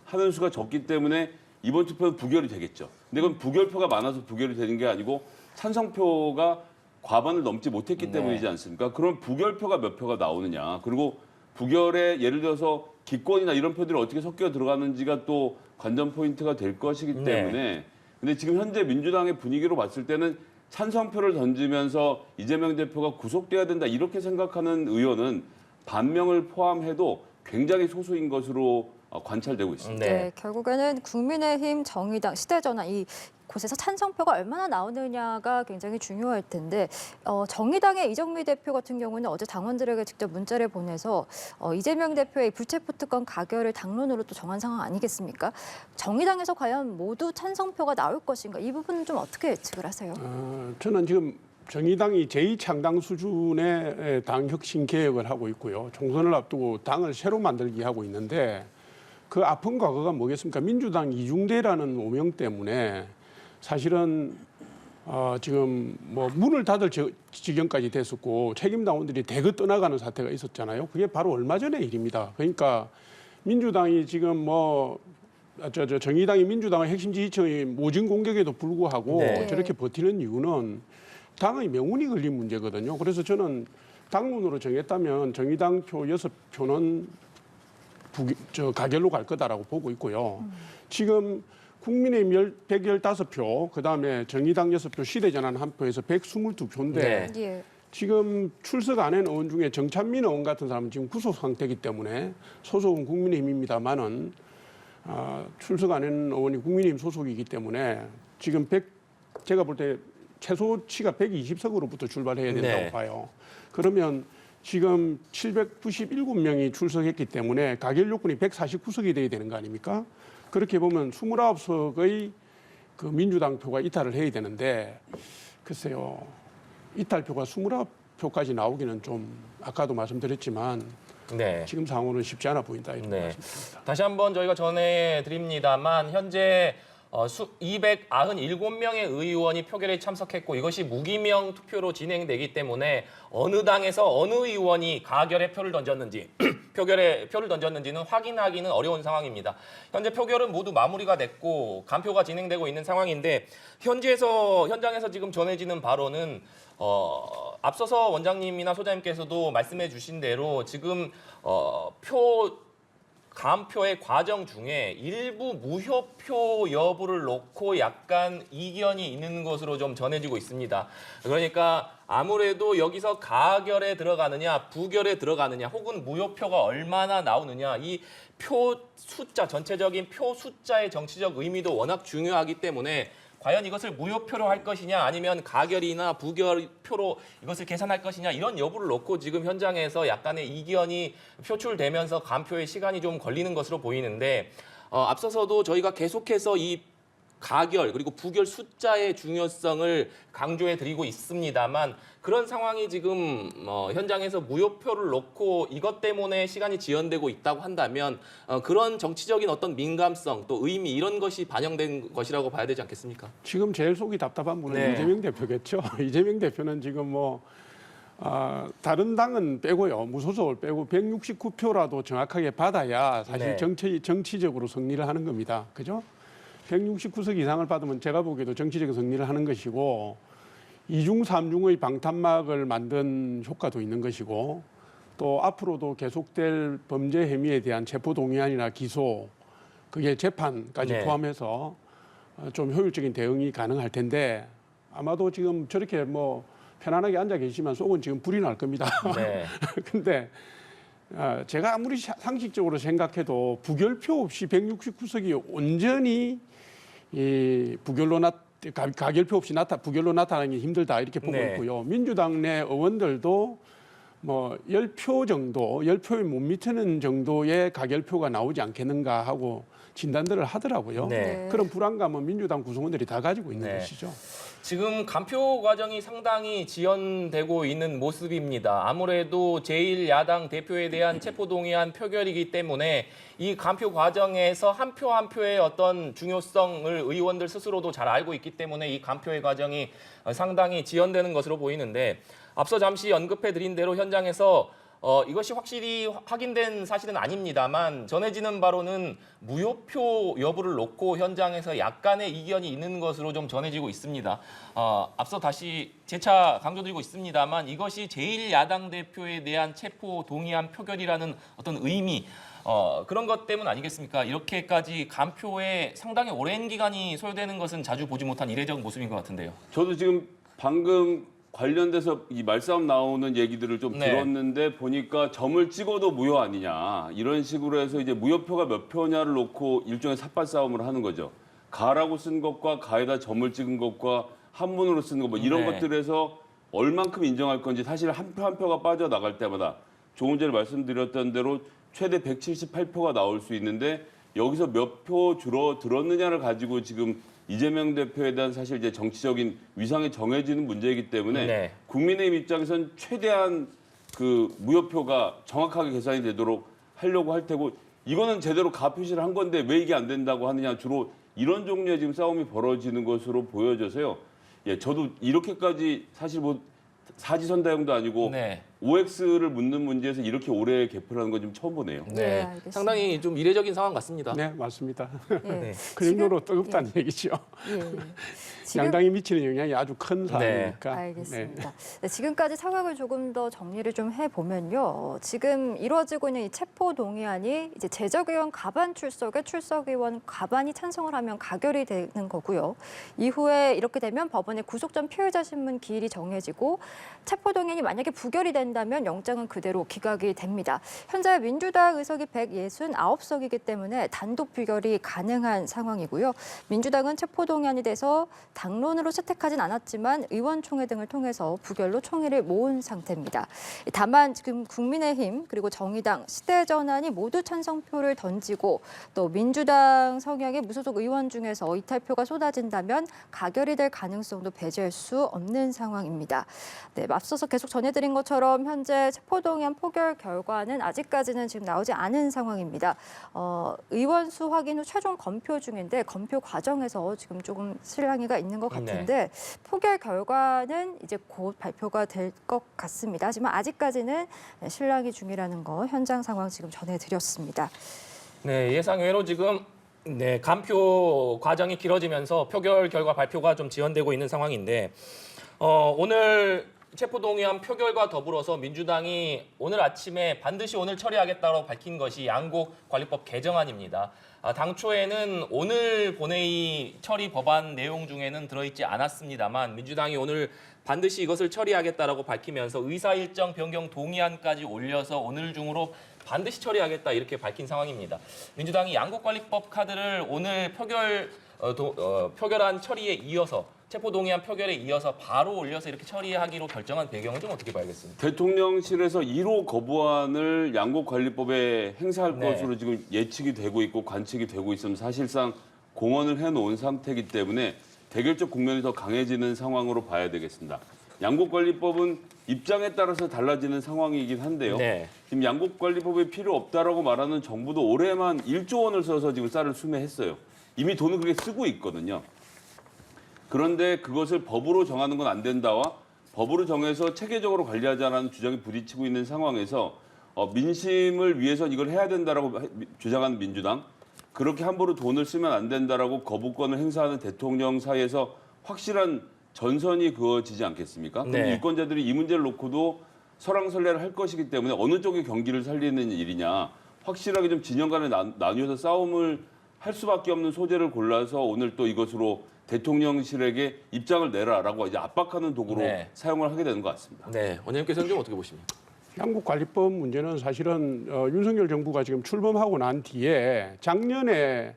S3: 하는 수가 적기 때문에 이번 투표는 부결이 되겠죠. 근데 그건 부결표가 많아서 부결이 되는 게 아니고 찬성표가 과반을 넘지 못했기 때문이지 않습니까? 그럼 부결표가 몇 표가 나오느냐. 그리고 부결에 예를 들어서 기권이나 이런 표들이 어떻게 섞여 들어가는지가 또 관전 포인트가 될 것이기 때문에 근데 지금 현재 민주당의 분위기로 봤을 때는 찬성표를 던지면서 이재명 대표가 구속돼야 된다 이렇게 생각하는 의원은 반명을 포함해도 굉장히 소수인 것으로 관찰되고 있습니다.
S4: 네, 결국에는 국민의힘, 정의당, 시대전환 이 곳에서 찬성표가 얼마나 나오느냐가 굉장히 중요할 텐데 정의당의 이정미 대표 같은 경우는 어제 당원들에게 직접 문자를 보내서 이재명 대표의 불체포 특권 가결을 당론으로 또 정한 상황 아니겠습니까? 정의당에서 과연 모두 찬성표가 나올 것인가 이 부분은 좀 어떻게 예측을 하세요?
S2: 저는 지금 정의당이 제2창당 수준의 당 혁신 개혁을 하고 있고요. 총선을 앞두고 당을 새로 만들기 하고 있는데 그 아픈 과거가 뭐겠습니까? 민주당 이중대라는 오명 때문에 사실은 지금 뭐 문을 닫을 지경까지 됐었고 책임 당원들이 대거 떠나가는 사태가 있었잖아요. 그게 바로 얼마 전의 일입니다. 그러니까 민주당이 지금 정의당이 민주당의 핵심 지지층의 모진 공격에도 불구하고 저렇게 버티는 이유는 당의 명운이 걸린 문제거든요. 그래서 저는 당론으로 정했다면 정의당 표 6표는 가결로 갈 거다라고 보고 있고요. 지금 국민의힘 115표, 그다음에 정의당 6표, 시대전환 1표에서 122표인데 지금 출석 안 한 의원 중에 정찬민 의원 같은 사람은 지금 구속 상태이기 때문에 소속은 국민의힘입니다만은 출석 안 한 의원이 국민의힘 소속이기 때문에 지금 제가 볼 때 최소치가 120석으로부터 출발해야 된다고 봐요. 그러면 지금 797명이 출석했기 때문에 가결 요건이 149석이 돼야 되는 거 아닙니까? 그렇게 보면 29석의 그 민주당 표가 이탈을 해야 되는데 글쎄요. 이탈표가 29표까지 나오기는 좀 아까도 말씀드렸지만 지금 상황은 쉽지 않아 보인다 이런 말씀드립니다.
S1: 다시 한번 저희가 전해드립니다만 현재 297명의 의원이 표결에 참석했고 이것이 무기명 투표로 진행되기 때문에 어느 당에서 어느 의원이 가결에 표를 던졌는지 표결에 표를 던졌는지는 확인하기는 어려운 상황입니다. 현재 표결은 모두 마무리가 됐고 간표가 진행되고 있는 상황인데 현장에서 지금 전해지는 바로는 앞서서 원장님이나 소장님께서도 말씀해 주신 대로 지금 감표의 과정 중에 일부 무효표 여부를 놓고 약간 이견이 있는 것으로 좀 전해지고 있습니다. 그러니까 아무래도 여기서 가결에 들어가느냐, 부결에 들어가느냐, 혹은 무효표가 얼마나 나오느냐, 이 표 숫자, 전체적인 표 숫자의 정치적 의미도 워낙 중요하기 때문에 과연 이것을 무효표로 할 것이냐 아니면 가결이나 부결표로 이것을 계산할 것이냐 이런 여부를 놓고 지금 현장에서 약간의 이견이 표출되면서 간표의 시간이 좀 걸리는 것으로 보이는데 앞서서도 저희가 계속해서 이 가결 그리고 부결 숫자의 중요성을 강조해 드리고 있습니다만 그런 상황이 지금 현장에서 무효표를 놓고 이것 때문에 시간이 지연되고 있다고 한다면 그런 정치적인 어떤 민감성 또 의미 이런 것이 반영된 것이라고 봐야 되지 않겠습니까?
S2: 지금 제일 속이 답답한 분은 이재명 대표겠죠. 이재명 대표는 지금 다른 당은 빼고요. 무소속을 빼고 169표라도 정확하게 받아야 사실 정치적으로 승리를 하는 겁니다. 그죠? 169석 이상을 받으면 제가 보기에도 정치적 승리를 하는 것이고 2중 3중의 방탄막을 만든 효과도 있는 것이고 또 앞으로도 계속될 범죄 혐의에 대한 체포동의안이나 기소 그게 재판까지 포함해서 좀 효율적인 대응이 가능할 텐데 아마도 지금 저렇게 편안하게 앉아 계시지만 속은 지금 불이 날 겁니다. 근데 제가 아무리 상식적으로 생각해도 부결표 없이 169석이 온전히 가결표 없이 부결로 나타나기 힘들다 이렇게 보고 있고요. 민주당 내 의원들도 10표 정도, 10표에 못 미치는 정도의 가결표가 나오지 않겠는가 하고 진단들을 하더라고요. 그런 불안감은 민주당 구성원들이 다 가지고 있는 것이죠.
S1: 지금 간표 과정이 상당히 지연되고 있는 모습입니다. 아무래도 제1야당 대표에 대한 체포동의안 표결이기 때문에 이 간표 과정에서 한 표 한 표의 어떤 중요성을 의원들 스스로도 잘 알고 있기 때문에 이 간표의 과정이 상당히 지연되는 것으로 보이는데 앞서 잠시 언급해드린 대로 현장에서 이것이 확실히 확인된 사실은 아닙니다만 전해지는 바로는 무효표 여부를 놓고 현장에서 약간의 이견이 있는 것으로 좀 전해지고 있습니다. 앞서 다시 재차 강조드리고 있습니다만 이것이 제1야당 대표에 대한 체포 동의안 표결이라는 어떤 의미 그런 것 때문 아니겠습니까? 이렇게까지 간표에 상당히 오랜 기간이 소요되는 것은 자주 보지 못한 이례적 모습인 것 같은데요.
S3: 저도 지금 방금 관련돼서 이 말싸움 나오는 얘기들을 좀
S1: 네.
S3: 들었는데 보니까 점을 찍어도 무효 아니냐 이런 식으로 해서 이제 무효표가 몇 표냐를 놓고 일종의 삿발 싸움을 하는 거죠. 가라고 쓴 것과 가에다 점을 찍은 것과 한문으로 쓴 것 뭐 이런
S1: 네.
S3: 것들에서 얼만큼 인정할 건지 사실 한 표 한 표가 빠져나갈 때마다 조금 전에 말씀드렸던 대로 최대 178표가 나올 수 있는데 여기서 몇 표 줄어들었느냐를 가지고 지금 이재명 대표에 대한 사실 이제 정치적인 위상이 정해지는 문제이기 때문에
S1: 네.
S3: 국민의힘 입장에서는 최대한 그 무효표가 정확하게 계산이 되도록 하려고 할 테고 이거는 제대로 가표시를 한 건데 왜 이게 안 된다고 하느냐 주로 이런 종류의 지금 싸움이 벌어지는 것으로 보여져서요. 예, 저도 이렇게까지 사실 뭐 사지선다형도 아니고
S1: 네.
S3: OX를 묻는 문제에서 이렇게 오래 개표를 하는 건 좀 처음 보네요.
S4: 네, 알겠습니다.
S1: 상당히 좀 이례적인 상황 같습니다.
S2: 네, 맞습니다.
S4: 예.
S2: 그 정도로 뜨겁다는 얘기죠.
S4: 예. 지금
S2: 양당이 미치는 영향이 아주 큰 사안이니까.
S4: 알겠습니다. 네, 지금까지 상황을 조금 더 정리를 좀 해보면요. 지금 이루어지고 있는 이 체포 동의안이 이제 제적의원 가반 출석에 출석의원 가반이 찬성을 하면 가결이 되는 거고요. 이후에 이렇게 되면 법원의 구속 전 피의자 신문 기일이 정해지고 체포 동의안이 만약에 부결이 된다면 영장은 그대로 기각이 됩니다. 현재 민주당 의석이 169석이기 때문에 단독 부결이 가능한 상황이고요. 민주당은 체포 동의안이 돼서 당론으로 채택하진 않았지만 의원총회 등을 통해서 부결로 총의를 모은 상태입니다. 다만 지금 국민의힘 그리고 정의당, 시대전환이 모두 찬성표를 던지고 또 민주당 성향의 무소속 의원 중에서 이탈표가 쏟아진다면 가결이 될 가능성도 배제할 수 없는 상황입니다. 네, 앞서서 계속 전해드린 것처럼 현재 체포동의안 포결 결과는 아직까지는 지금 나오지 않은 상황입니다. 의원 수 확인 후 최종 검표 중인데 검표 과정에서 지금 조금 실랑이가 있는 것 같은데 포결 결과는 이제 곧 발표가 될 것 같습니다. 하지만 아직까지는 실랑이 중이라는 거 현장 상황 지금 전해드렸습니다.
S1: 네, 예상외로 지금 간표 과정이 길어지면서 표결 결과 발표가 좀 지연되고 있는 상황인데 오늘 체포동의안 표결과 더불어서 민주당이 오늘 아침에 반드시 오늘 처리하겠다고 밝힌 것이 양곡관리법 개정안입니다. 당초에는 오늘 본회의 처리 법안 내용 중에는 들어있지 않았습니다만 민주당이 오늘 반드시 이것을 처리하겠다라고 밝히면서 의사일정 변경 동의안까지 올려서 오늘 중으로 반드시 처리하겠다 이렇게 밝힌 상황입니다. 민주당이 양곡관리법 카드를 오늘 표결안 처리에 이어서 체포동의안 표결에 이어서 바로 올려서 이렇게 처리하기로 결정한 배경은 좀 어떻게 봐야겠습니까?
S3: 대통령실에서 1호 거부안을 양곡관리법에 행사할
S1: 네.
S3: 것으로 지금 예측이 되고 있고 관측이 되고 있으면 사실상 공언을 해놓은 상태이기 때문에 대결적 국면이 더 강해지는 상황으로 봐야 되겠습니다. 양곡관리법은 입장에 따라서 달라지는 상황이긴 한데요.
S1: 네.
S3: 지금 양곡관리법이 필요 없다라고 말하는 정부도 올해만 1조 원을 써서 지금 쌀을 수매했어요. 이미 돈을 그렇게 쓰고 있거든요. 그런데 그것을 법으로 정하는 건 안 된다와 법으로 정해서 체계적으로 관리하자는 주장이 부딪히고 있는 상황에서 민심을 위해서 이걸 해야 된다라고 주장하는 민주당, 그렇게 함부로 돈을 쓰면 안 된다라고 거부권을 행사하는 대통령 사이에서 확실한 전선이 그어지지 않겠습니까? 그럼
S1: 네.
S3: 유권자들이 이 문제를 놓고도 설왕설래를 할 것이기 때문에 어느 쪽의 경기를 살리는 일이냐, 확실하게 좀 진영 간에 나뉘어서 싸움을 할 수밖에 없는 소재를 골라서 오늘 또 이것으로 대통령실에게 입장을 내라라고 이제 압박하는 도구로
S1: 네.
S3: 사용을 하게 되는 것 같습니다.
S1: 네, 원장님께서는 좀 어떻게 보십니까?
S2: 양곡관리법 문제는 사실은 윤석열 정부가 지금 출범하고 난 뒤에 작년에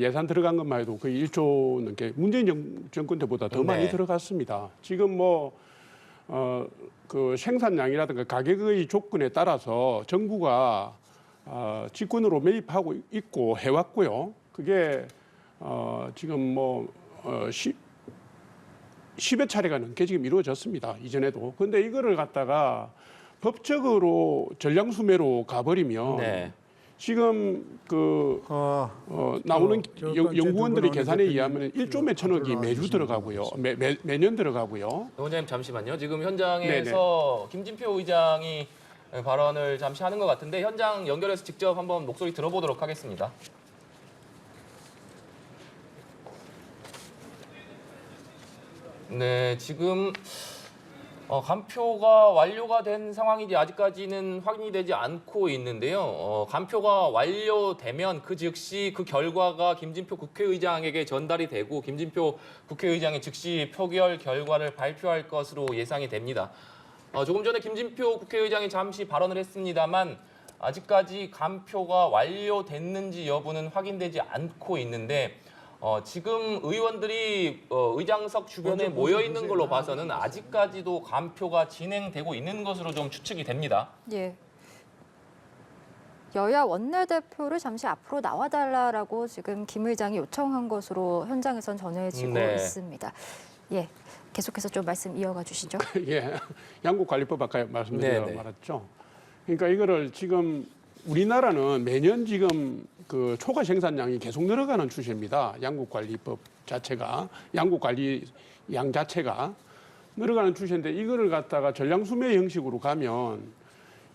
S2: 예산 들어간 것만 해도 거의 1조 넘게 문재인 정권 때보다 더 많이 들어갔습니다. 지금 그 생산량이라든가 가격의 조건에 따라서 정부가 직권으로 매입하고 있고 해왔고요. 그게 지금 10여 차례가 넘게 지금 이루어졌습니다. 이전에도. 근데 이거를 갖다가 법적으로 전량수매로 가버리면
S1: 네.
S2: 지금 나오는 연구원들의 계산에 의하면 1조 몇천억이 매주 들어가고요. 매년 들어가고요.
S1: 원장님 잠시만요. 지금 현장에서 김진표 의장이 발언을 잠시 하는 것 같은데 현장 연결해서 직접 한번 목소리 들어보도록 하겠습니다. 네, 지금 간표가 완료가 된 상황인지 아직까지는 확인이 되지 않고 있는데요. 간표가 완료되면 그 즉시 그 결과가 김진표 국회의장에게 전달이 되고 김진표 국회의장이 즉시 표결 결과를 발표할 것으로 예상이 됩니다. 조금 전에 김진표 국회의장이 잠시 발언을 했습니다만 아직까지 간표가 완료됐는지 여부는 확인되지 않고 있는데 지금 의원들이 의장석 주변에 모여 있는 걸로 봐서는 아직까지도 간표가 진행되고 있는 것으로 좀 추측이 됩니다.
S4: 예. 여야 원내대표를 잠시 앞으로 나와달라라고 지금 김 의장이 요청한 것으로 현장에선 전해지고
S1: 네.
S4: 있습니다. 예, 계속해서 좀 말씀 이어가 주시죠.
S2: 예, 양국관리법 아까 말씀드려
S1: 네네.
S2: 말았죠. 그러니까 이거를 지금 우리나라는 매년 지금 그 초과 생산량이 계속 늘어가는 추세입니다. 양국관리법 자체가 양국관리 양 자체가 늘어가는 추세인데 이거를 갖다가 전량수매 형식으로 가면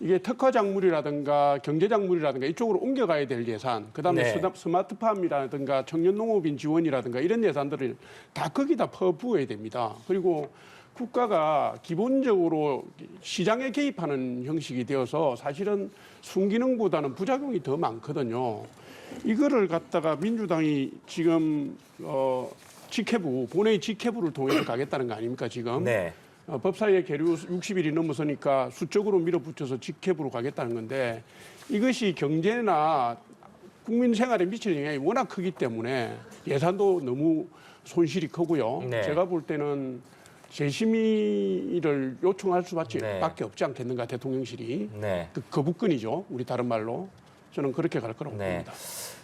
S2: 이게 특화작물이라든가 경제작물이라든가 이쪽으로 옮겨가야 될 예산, 그다음에
S1: 네.
S2: 스마트팜이라든가 청년농업인 지원이라든가 이런 예산들을 다 거기다 퍼부어야 됩니다. 그리고 국가가 기본적으로 시장에 개입하는 형식이 되어서 사실은 순기능보다는 부작용이 더 많거든요. 이거를 갖다가 민주당이 지금 직회부, 본회의 직회부를 통해서 가겠다는 거 아닙니까 지금?
S1: 네.
S2: 법사위의 계류 60일이 넘어서니까 수적으로 밀어붙여서 직회부로 가겠다는 건데 이것이 경제나 국민 생활에 미치는 영향이 워낙 크기 때문에 예산도 너무 손실이 크고요.
S1: 네.
S2: 제가 볼 때는 재심의를 요청할 수밖에
S1: 네.
S2: 없지 않겠는가 대통령실이.
S1: 네.
S2: 그 거부권이죠. 우리 다른 말로. 저는 그렇게 갈 거라고
S1: 네.
S2: 봅니다.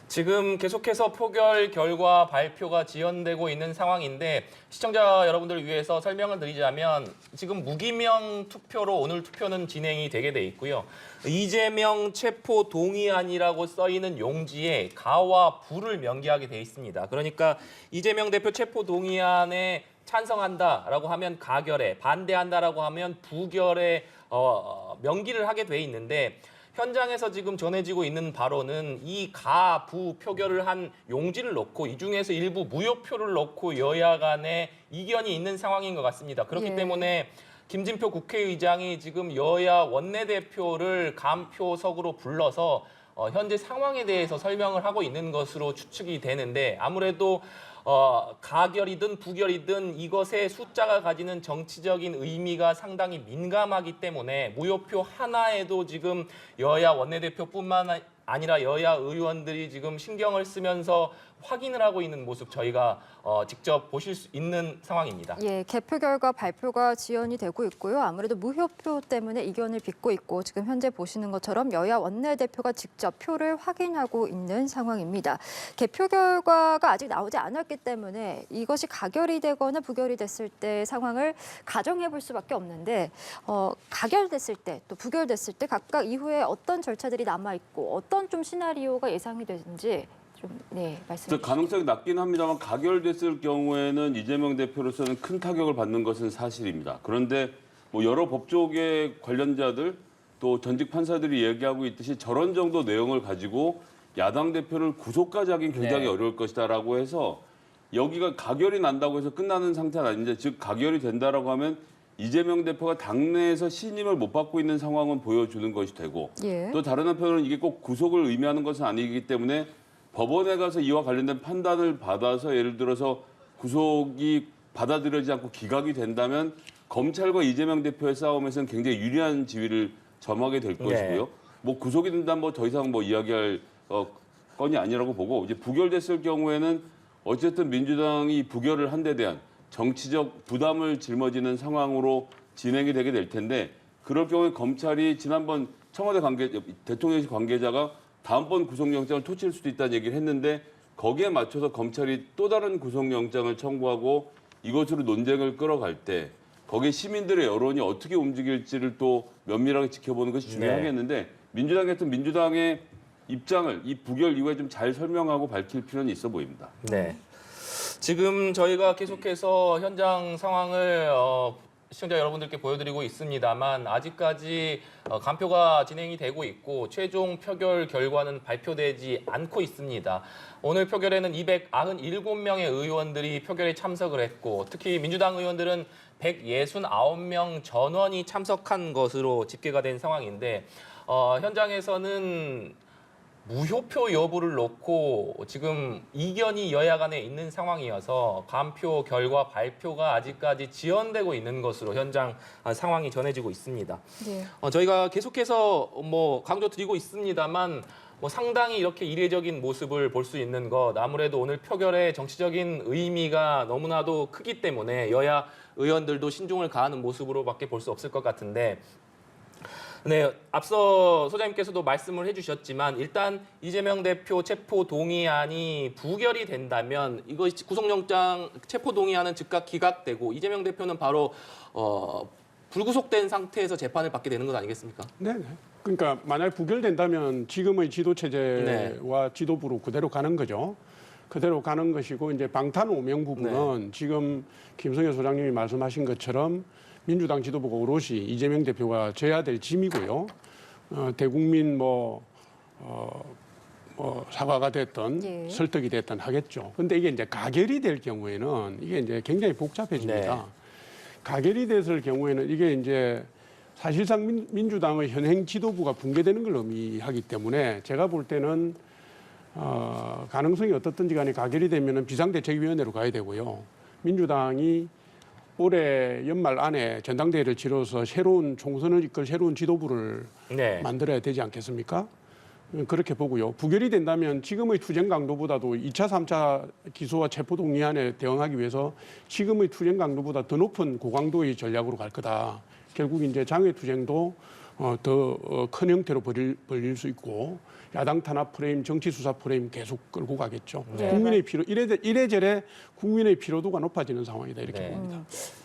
S1: 지금 계속해서 표결 결과 발표가 지연되고 있는 상황인데 시청자 여러분들을 위해서 설명을 드리자면 지금 무기명 투표로 오늘 투표는 진행이 되게 돼 있고요. 이재명 체포 동의안이라고 써 있는 용지에 가와 부를 명기하게 돼 있습니다. 그러니까 이재명 대표 체포 동의안에 찬성한다라고 하면 가결에, 반대한다라고 하면 부결에 명기를 하게 돼 있는데 현장에서 지금 전해지고 있는 바로는 이 가, 부 표결을 한 용지를 놓고 이 중에서 일부 무효표를 놓고 여야 간에 이견이 있는 상황인 것 같습니다. 그렇기
S4: 예.
S1: 때문에 김진표 국회의장이 지금 여야 원내대표를 간표석으로 불러서 현재 상황에 대해서 설명을 하고 있는 것으로 추측이 되는데 아무래도 가결이든 부결이든 이것의 숫자가 가지는 정치적인 의미가 상당히 민감하기 때문에 무효표 하나에도 지금 여야 원내대표뿐만 아니라 여야 의원들이 지금 신경을 쓰면서 확인을 하고 있는 모습 저희가 직접 보실 수 있는 상황입니다.
S4: 예, 개표 결과 발표가 지연이 되고 있고요. 아무래도 무효표 때문에 이견을 빚고 있고 지금 현재 보시는 것처럼 여야 원내대표가 직접 표를 확인하고 있는 상황입니다. 개표 결과가 아직 나오지 않았기 때문에 이것이 가결이 되거나 부결이 됐을 때 상황을 가정해 볼 수밖에 없는데 가결됐을 때 또 부결됐을 때 각각 이후에 어떤 절차들이 남아 있고 어떤 좀 시나리오가 예상이 되는지 네, 말씀해 주시죠.
S3: 가능성이 낮긴 합니다만 가결됐을 경우에는 이재명 대표로서는 큰 타격을 받는 것은 사실입니다. 그런데 뭐 여러 법조계 관련자들 또 전직 판사들이 얘기하고 있듯이 저런 정도 내용을 가지고 야당 대표를 구속까지 하긴 굉장히
S1: 네.
S3: 어려울 것이다라고 해서 여기가 가결이 난다고 해서 끝나는 상태는 아닌데 즉 가결이 된다라고 하면 이재명 대표가 당내에서 신임을 못 받고 있는 상황은 보여주는 것이 되고
S4: 예.
S3: 또 다른 한편으로는 이게 꼭 구속을 의미하는 것은 아니기 때문에 법원에 가서 이와 관련된 판단을 받아서 예를 들어서 구속이 받아들여지지 않고 기각이 된다면 검찰과 이재명 대표의 싸움에서는 굉장히 유리한 지위를 점하게 될 것이고요. 뭐 구속이 된다면 뭐 더 이상 뭐 이야기할 건이 아니라고 보고 이제 부결됐을 경우에는 어쨌든 민주당이 부결을 한 데 대한 정치적 부담을 짊어지는 상황으로 진행이 되게 될 텐데 그럴 경우에 검찰이 지난번 청와대 대통령실 관계자가 다음번 구속영장을 토치할 수도 있다는 얘기를 했는데 거기에 맞춰서 검찰이 또 다른 구속영장을 청구하고 이것으로 논쟁을 끌어갈 때 거기에 시민들의 여론이 어떻게 움직일지를 또 면밀하게 지켜보는 것이 중요하겠는데 민주당 같은 민주당의 입장을 이 부결 이후에 좀 잘 설명하고 밝힐 필요는 있어 보입니다.
S1: 네. 지금 저희가 계속해서 현장 상황을 시청자 여러분들께 보여드리고 있습니다만 아직까지 간표가 진행이 되고 있고 최종 표결 결과는 발표되지 않고 있습니다. 오늘 표결에는 297명의 의원들이 표결에 참석을 했고 특히 민주당 의원들은 169명 전원이 참석한 것으로 집계가 된 상황인데 현장에서는 무효표 여부를 놓고 지금 이견이 여야 간에 있는 상황이어서 간표 결과 발표가 아직까지 지연되고 있는 것으로 현장 상황이 전해지고 있습니다.
S4: 네.
S1: 저희가 계속해서 강조드리고 있습니다만 상당히 이렇게 이례적인 모습을 볼 수 있는 것 아무래도 오늘 표결의 정치적인 의미가 너무나도 크기 때문에 여야 의원들도 신중을 가하는 모습으로밖에 볼 수 없을 것 같은데 네, 앞서 소장님께서도 말씀을 해주셨지만 일단 이재명 대표 체포 동의안이 부결이 된다면 이것이 구속영장 체포 동의안은 즉각 기각되고 이재명 대표는 바로 불구속된 상태에서 재판을 받게 되는 것 아니겠습니까?
S2: 네. 그러니까 만약 부결된다면 지금의 지도 체제와 지도부로 그대로 가는 거죠. 그대로 가는 것이고 이제 방탄 오명 부분은 지금 김성현 소장님이 말씀하신 것처럼 민주당 지도부가 오롯이 이재명 대표가 져야 될 짐이고요. 대국민 사과가 됐든 설득이 됐든 하겠죠. 근데 이게 이제 가결이 될 경우에는 이게 이제 굉장히 복잡해집니다.
S1: 네.
S2: 가결이 됐을 경우에는 이게 이제 사실상 민주당의 현행 지도부가 붕괴되는 걸 의미하기 때문에 제가 볼 때는 가능성이 어떻든지 간에 가결이 되면은 비상대책위원회로 가야 되고요. 민주당이 올해 연말 안에 전당대회를 치러서 새로운 총선을 이끌 새로운 지도부를 만들어야 되지 않겠습니까? 그렇게 보고요. 부결이 된다면 지금의 투쟁 강도보다도 2차, 3차 기소와 체포 동의안에 대응하기 위해서 지금의 투쟁 강도보다 더 높은 고강도의 전략으로 갈 거다. 결국 이제 장외 투쟁도 더 큰 형태로 벌릴 수 있고 야당 탄압 프레임, 정치 수사 프레임 계속 끌고 가겠죠.
S4: 네.
S2: 국민의 피로 이래저래 국민의 피로도가 높아지는 상황이다 이렇게 봅니다.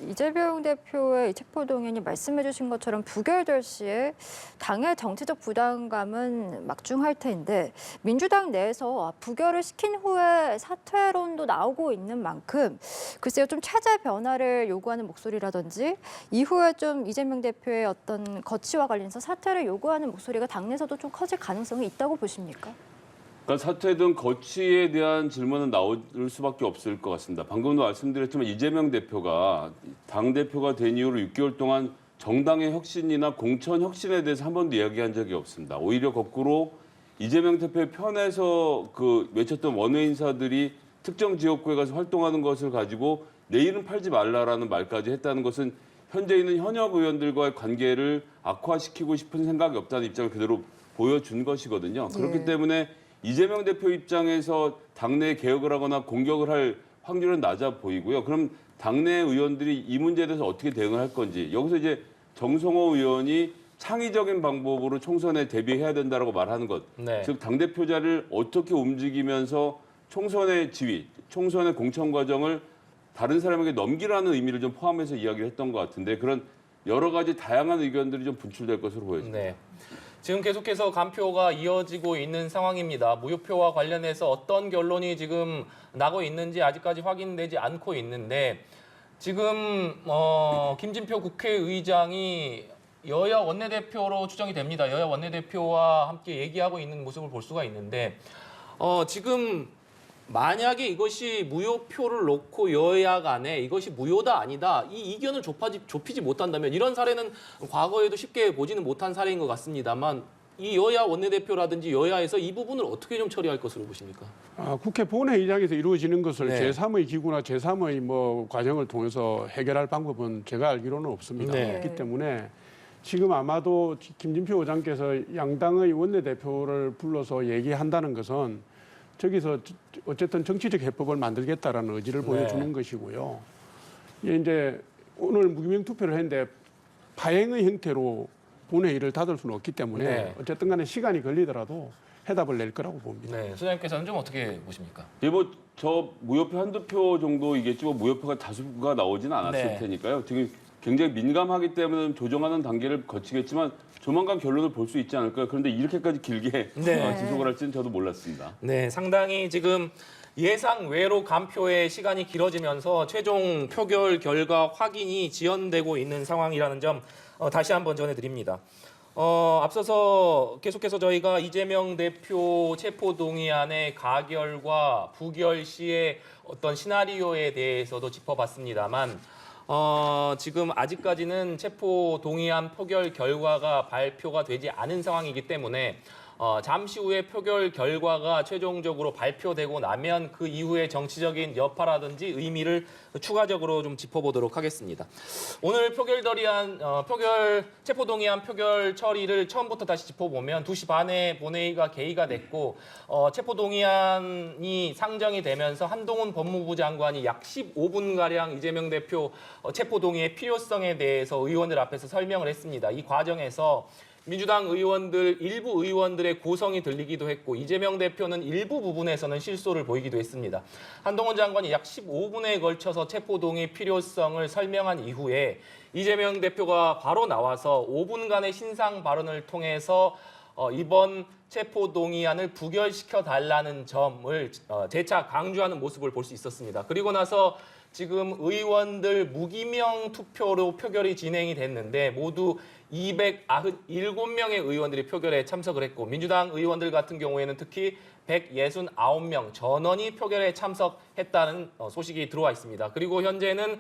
S4: 이재명 대표의 체포 동의안이 말씀해주신 것처럼 부결될 시에 당의 정치적 부담감은 막중할 텐데 민주당 내에서 부결을 시킨 후에 사퇴론도 나오고 있는 만큼 글쎄요 좀 체제 변화를 요구하는 목소리라든지 이후에 좀 이재명 대표의 어떤 거취와 관련해서 사퇴를 요구하는 목소리가 당내에서도 좀 커질 가능성이 있다고 보십니까?
S3: 그러니까 사퇴 등 거취에 대한 질문은 나올 수밖에 없을 것 같습니다. 방금도 말씀드렸지만 이재명 대표가 당대표가 된 이후로 6개월 동안 정당의 혁신이나 공천 혁신에 대해서 한 번도 이야기한 적이 없습니다. 오히려 거꾸로 이재명 대표의 편에서 외쳤던 원외 인사들이 특정 지역구에 가서 활동하는 것을 가지고 내일은 팔지 말라라는 말까지 했다는 것은 현재 있는 현역 의원들과의 관계를 악화시키고 싶은 생각이 없다는 입장을 그대로 보여준 것이거든요. 그렇기 때문에 이재명 대표 입장에서 당내 개혁을 하거나 공격을 할 확률은 낮아 보이고요. 그럼 당내 의원들이 이 문제에 대해서 어떻게 대응을 할 건지 여기서 이제 정성호 의원이 창의적인 방법으로 총선에 대비해야 된다라고 말하는 것. 즉 당대표자를 어떻게 움직이면서 총선의 지위, 총선의 공천 과정을 다른 사람에게 넘기라는 의미를 좀 포함해서 이야기를 했던 것 같은데 그런 여러 가지 다양한 의견들이 좀 분출될 것으로 보여집니다.
S1: 네. 지금 계속해서 간표가 이어지고 있는 상황입니다. 무효표와 관련해서 어떤 결론이 지금 나고 있는지 아직까지 확인되지 않고 있는데 지금 김진표 국회의장이 여야 원내대표로 추정이 됩니다. 여야 원내대표와 함께 얘기하고 있는 모습을 볼 수가 있는데 지금 만약에 이것이 무효표를 놓고 여야 간에 이것이 무효다 아니다 이 이견을 좁히지 못한다면 이런 사례는 과거에도 쉽게 보지는 못한 사례인 것 같습니다만 이 여야 원내대표라든지 여야에서 이 부분을 어떻게 좀 처리할 것으로 보십니까?
S2: 국회 본회의장에서 이루어지는 것을 제3의 기구나 제3의 과정을 통해서 해결할 방법은 제가 알기로는 없습니다. 그렇기 때문에 지금 아마도 김진표 의장께서 양당의 원내대표를 불러서 얘기한다는 것은 저기서 어쨌든 정치적 해법을 만들겠다라는 의지를 보여주는 것이고요. 이제 오늘 무기명 투표를 했는데 파행의 형태로 본회의를 닫을 수는 없기 때문에 어쨌든 간에 시간이 걸리더라도 해답을 낼 거라고 봅니다.
S1: 네, 소장님께서는 좀 어떻게 보십니까?
S3: 예, 저 무효표 한두 표 정도이겠지 뭐 무효표가 다수가 나오지는 않았을
S1: 네.
S3: 테니까요. 되게 굉장히 민감하기 때문에 조정하는 단계를 거치겠지만 조만간 결론을 볼 수 있지 않을까요? 그런데 이렇게까지 길게
S1: 네.
S3: 지속을 할지는 저도 몰랐습니다.
S1: 네, 상당히 지금 예상 외로 간표의 시간이 길어지면서 최종 표결 결과 확인이 지연되고 있는 상황이라는 점 다시 한번 전해드립니다. 앞서서 계속해서 저희가 이재명 대표 체포동의안의 가결과 부결 시의 어떤 시나리오에 대해서도 짚어봤습니다만 지금 아직까지는 체포동의안 표결 결과가 발표가 되지 않은 상황이기 때문에 잠시 후에 표결 결과가 최종적으로 발표되고 나면 그 이후의 정치적인 여파라든지 의미를 추가적으로 좀 짚어보도록 하겠습니다. 오늘 체포동의안 표결 처리를 처음부터 다시 짚어보면 2시 반에 본회의가 개의가 됐고 체포동의안이 상정이 되면서 한동훈 법무부 장관이 약 15분가량 이재명 대표 체포동의의 필요성에 대해서 의원들 앞에서 설명을 했습니다. 이 과정에서 민주당 일부 의원들의 고성이 들리기도 했고 이재명 대표는 일부 부분에서는 실소를 보이기도 했습니다. 한동훈 장관이 약 15분에 걸쳐서 체포동의 필요성을 설명한 이후에 이재명 대표가 바로 나와서 5분간의 신상 발언을 통해서 이번 체포동의안을 부결시켜 달라는 점을 재차 강조하는 모습을 볼 수 있었습니다. 그리고 나서 지금 의원들 무기명 투표로 표결이 진행이 됐는데 모두 297명의 의원들이 표결에 참석을 했고 민주당 의원들 같은 경우에는 특히 169명 전원이 표결에 참석했다는 소식이 들어와 있습니다. 그리고 현재는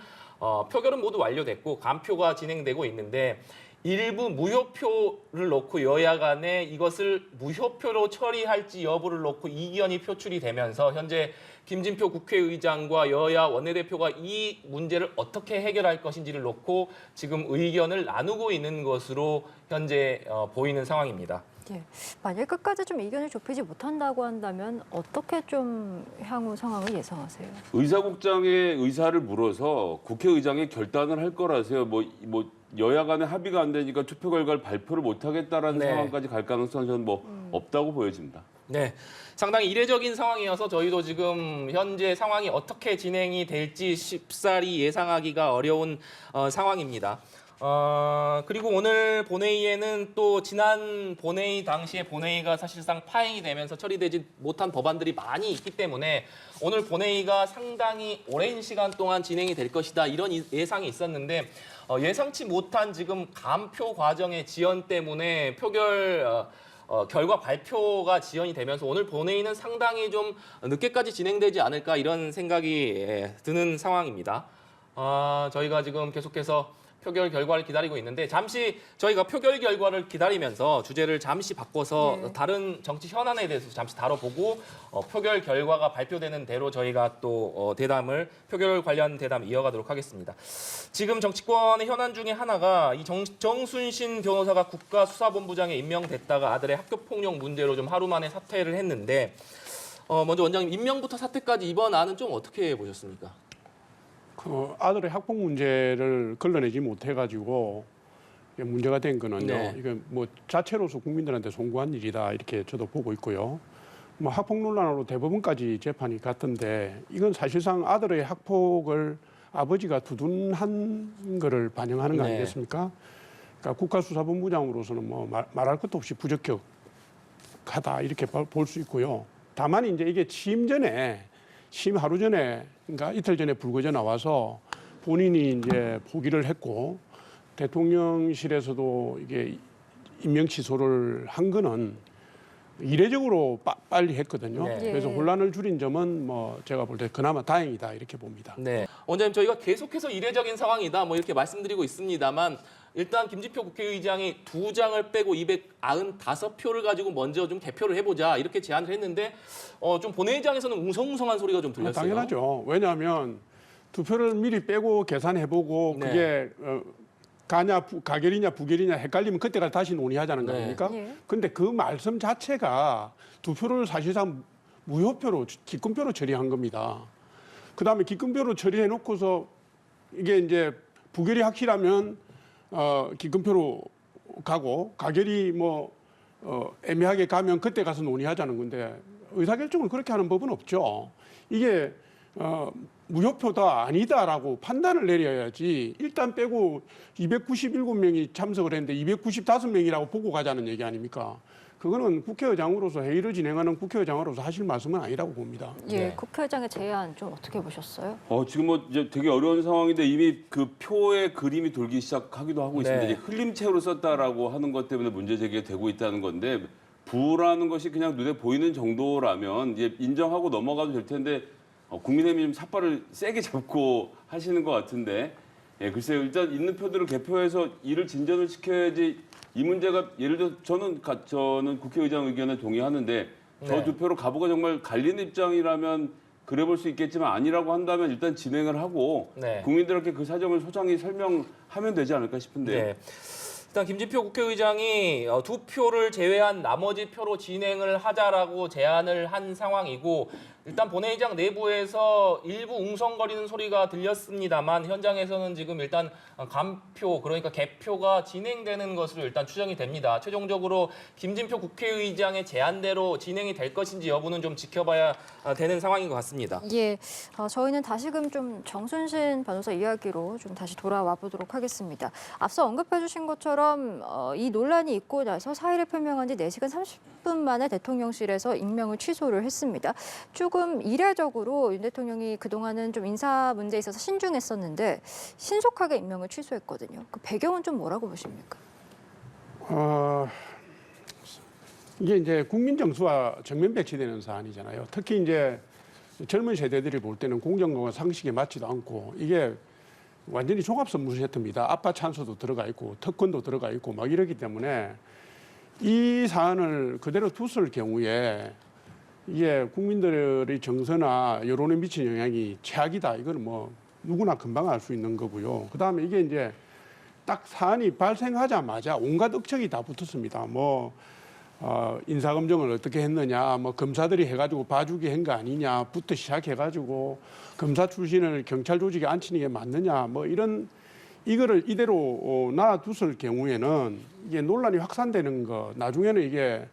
S1: 표결은 모두 완료됐고 간표가 진행되고 있는데 일부 무효표를 놓고 여야 간에 이것을 무효표로 처리할지 여부를 놓고 이견이 표출이 되면서 현재 김진표 국회의장과 여야 원내대표가 이 문제를 어떻게 해결할 것인지를 놓고 지금 의견을 나누고 있는 것으로 현재 보이는 상황입니다.
S4: 예. 만약 끝까지 좀 이견을 좁히지 못한다고 한다면 어떻게 좀 향후 상황을 예상하세요?
S3: 의사국장의 의사를 물어서 국회의장이 결단을 할 거라서요. 뭐 여야 간에 합의가 안 되니까 투표 결과를 발표를 못 하겠다라는
S1: 네.
S3: 상황까지 갈 가능성은 저는 없다고 보여집니다.
S1: 네, 상당히 이례적인 상황이어서 저희도 지금 현재 상황이 어떻게 진행이 될지 쉽사리 예상하기가 어려운 상황입니다. 그리고 오늘 본회의에는 또 지난 본회의 당시에 본회의가 사실상 파행이 되면서 처리되지 못한 법안들이 많이 있기 때문에 오늘 본회의가 상당히 오랜 시간 동안 진행이 될 것이다 이런 예상이 있었는데 예상치 못한 지금 간표 과정의 지연 때문에 표결 결과 발표가 지연이 되면서 오늘 본회의는 상당히 좀 늦게까지 진행되지 않을까 이런 생각이 드는 상황입니다. 저희가 지금 계속해서 표결 결과를 기다리고 있는데 잠시 저희가 표결 결과를 기다리면서 주제를 잠시 바꿔서
S4: 네.
S1: 다른 정치 현안에 대해서 잠시 다뤄보고 표결 결과가 발표되는 대로 저희가 또 표결 관련 대담 이어가도록 하겠습니다. 지금 정치권의 현안 중에 하나가 이 정순신 변호사가 국가수사본부장에 임명됐다가 아들의 학교폭력 문제로 좀 하루 만에 사퇴를 했는데 먼저 원장님 임명부터 사퇴까지 이번 안은 좀 어떻게 보셨습니까?
S2: 그 아들의 학폭 문제를 걸러내지 못해가지고 문제가 된 거는요.
S1: 네.
S2: 이건 뭐 자체로서 국민들한테 송구한 일이다 이렇게 저도 보고 있고요. 뭐 학폭 논란으로 대법원까지 재판이 갔던데 이건 사실상 아들의 학폭을 아버지가 두둔한 거를 반영하는 거
S1: 네.
S2: 아니겠습니까? 그러니까 국가수사본부장으로서는 뭐 말할 것도 없이 부적격하다 이렇게 볼 수 있고요. 다만 이제 이게 취임 하루 전에, 그러니까 이틀 전에 불거져 나와서 본인이 이제 포기를 했고 대통령실에서도 이게 임명 취소를 한 거는 이례적으로 빨리 했거든요.
S1: 네.
S2: 그래서 혼란을 줄인 점은 뭐 제가 볼 때 그나마 다행이다 이렇게 봅니다.
S1: 네, 원장님 저희가 계속해서 이례적인 상황이다 뭐 이렇게 말씀드리고 있습니다만 일단 김진표 국회의장이 2장을 빼고 295표를 가지고 먼저 좀 개표를 해보자 이렇게 제안을 했는데 좀 본회의장에서는 웅성웅성한 소리가 좀 들렸어요.
S2: 당연하죠. 왜냐하면 투표를 미리 빼고 계산해보고
S1: 네.
S2: 그게 가결이냐 부결이냐 헷갈리면 그때가 다시 논의하자는 거
S1: 네.
S2: 아닙니까?
S4: 예.
S2: 근데 그 말씀 자체가 투표를 사실상 무효표로 기권표로 처리한 겁니다. 그다음에 기권표로 처리해놓고서 이게 이제 부결이 확실하면 기권표로 가고 가결이 뭐 애매하게 가면 그때 가서 논의하자는 건데 의사결정을 그렇게 하는 법은 없죠. 이게 무효표다 아니다라고 판단을 내려야지 일단 빼고 297명이 참석을 했는데 295명이라고 보고 가자는 얘기 아닙니까? 그거는 국회의장으로서 회의를 진행하는 국회의장으로서 하실 말씀은 아니라고 봅니다.
S4: 예,
S1: 네.
S4: 국회의장의 제안 좀 어떻게 보셨어요?
S3: 지금 뭐 이제 되게 어려운 상황인데 이미 그 표의 그림이 돌기 시작하기도 하고 있습니다.
S1: 네.
S3: 이제 흘림체로 썼다라고 하는 것 때문에 문제 제기가 되고 있다는 건데 부라는 것이 그냥 눈에 보이는 정도라면 이제 인정하고 넘어가도 될 텐데 국민의힘이 좀 삿발을 세게 잡고 하시는 것 같은데 글쎄요. 일단 있는 표들을 개표해서 이를 진전을 시켜야지 이 문제가 예를 들어 저는 국회의장 의견에 동의하는데 저
S1: 네.
S3: 두 표로 가부가 정말 갈리는 입장이라면 그래 볼 수 있겠지만 아니라고 한다면 일단 진행을 하고
S1: 네.
S3: 국민들에게 그 사정을 소장히 설명하면 되지 않을까 싶은데요.
S1: 네. 일단 김진표 국회의장이 두 표를 제외한 나머지 표로 진행을 하자라고 제안을 한 상황이고 일단 본회의장 내부에서 일부 웅성거리는 소리가 들렸습니다만 현장에서는 지금 일단 감표 그러니까 개표가 진행되는 것으로 일단 추정이 됩니다. 최종적으로 김진표 국회의장의 제안대로 진행이 될 것인지 여부는 좀 지켜봐야 되는 상황인 것 같습니다.
S4: 예, 저희는 다시금 좀 정순신 변호사 이야기로 좀 다시 돌아와 보도록 하겠습니다. 앞서 언급해 주신 것처럼 이 논란이 있고 나서 사의를 표명한 지 4시간 30분 만에 대통령실에서 임명을 취소를 했습니다. 조금 이례적으로 윤 대통령이 그동안은 좀 인사 문제에 있어서 신중했었는데 신속하게 임명을 취소했거든요. 그 배경은 좀 뭐라고 보십니까?
S2: 이게 이제 국민 정서와 정면 배치되는 사안이잖아요. 특히 이제 젊은 세대들이 볼 때는 공정과 상식에 맞지도 않고 이게 완전히 종합선물 세트입니다. 아빠 찬스도 들어가 있고 특권도 들어가 있고 막 이러기 때문에 이 사안을 그대로 뒀을 경우에 이게 국민들의 정서나 여론에 미친 영향이 최악이다. 이거는 뭐 누구나 금방 알 수 있는 거고요. 그다음에 이게 이제 딱 사안이 발생하자마자 온갖 억척이 다 붙었습니다. 뭐 인사검증을 어떻게 했느냐, 뭐 검사들이 해가지고 봐주기 한 거 아니냐부터 시작해가지고 검사 출신을 경찰 조직에 앉히는 게 맞느냐, 뭐 이거를 이대로 놔뒀을 경우에는 이게 논란이 확산되는 거, 나중에는 이게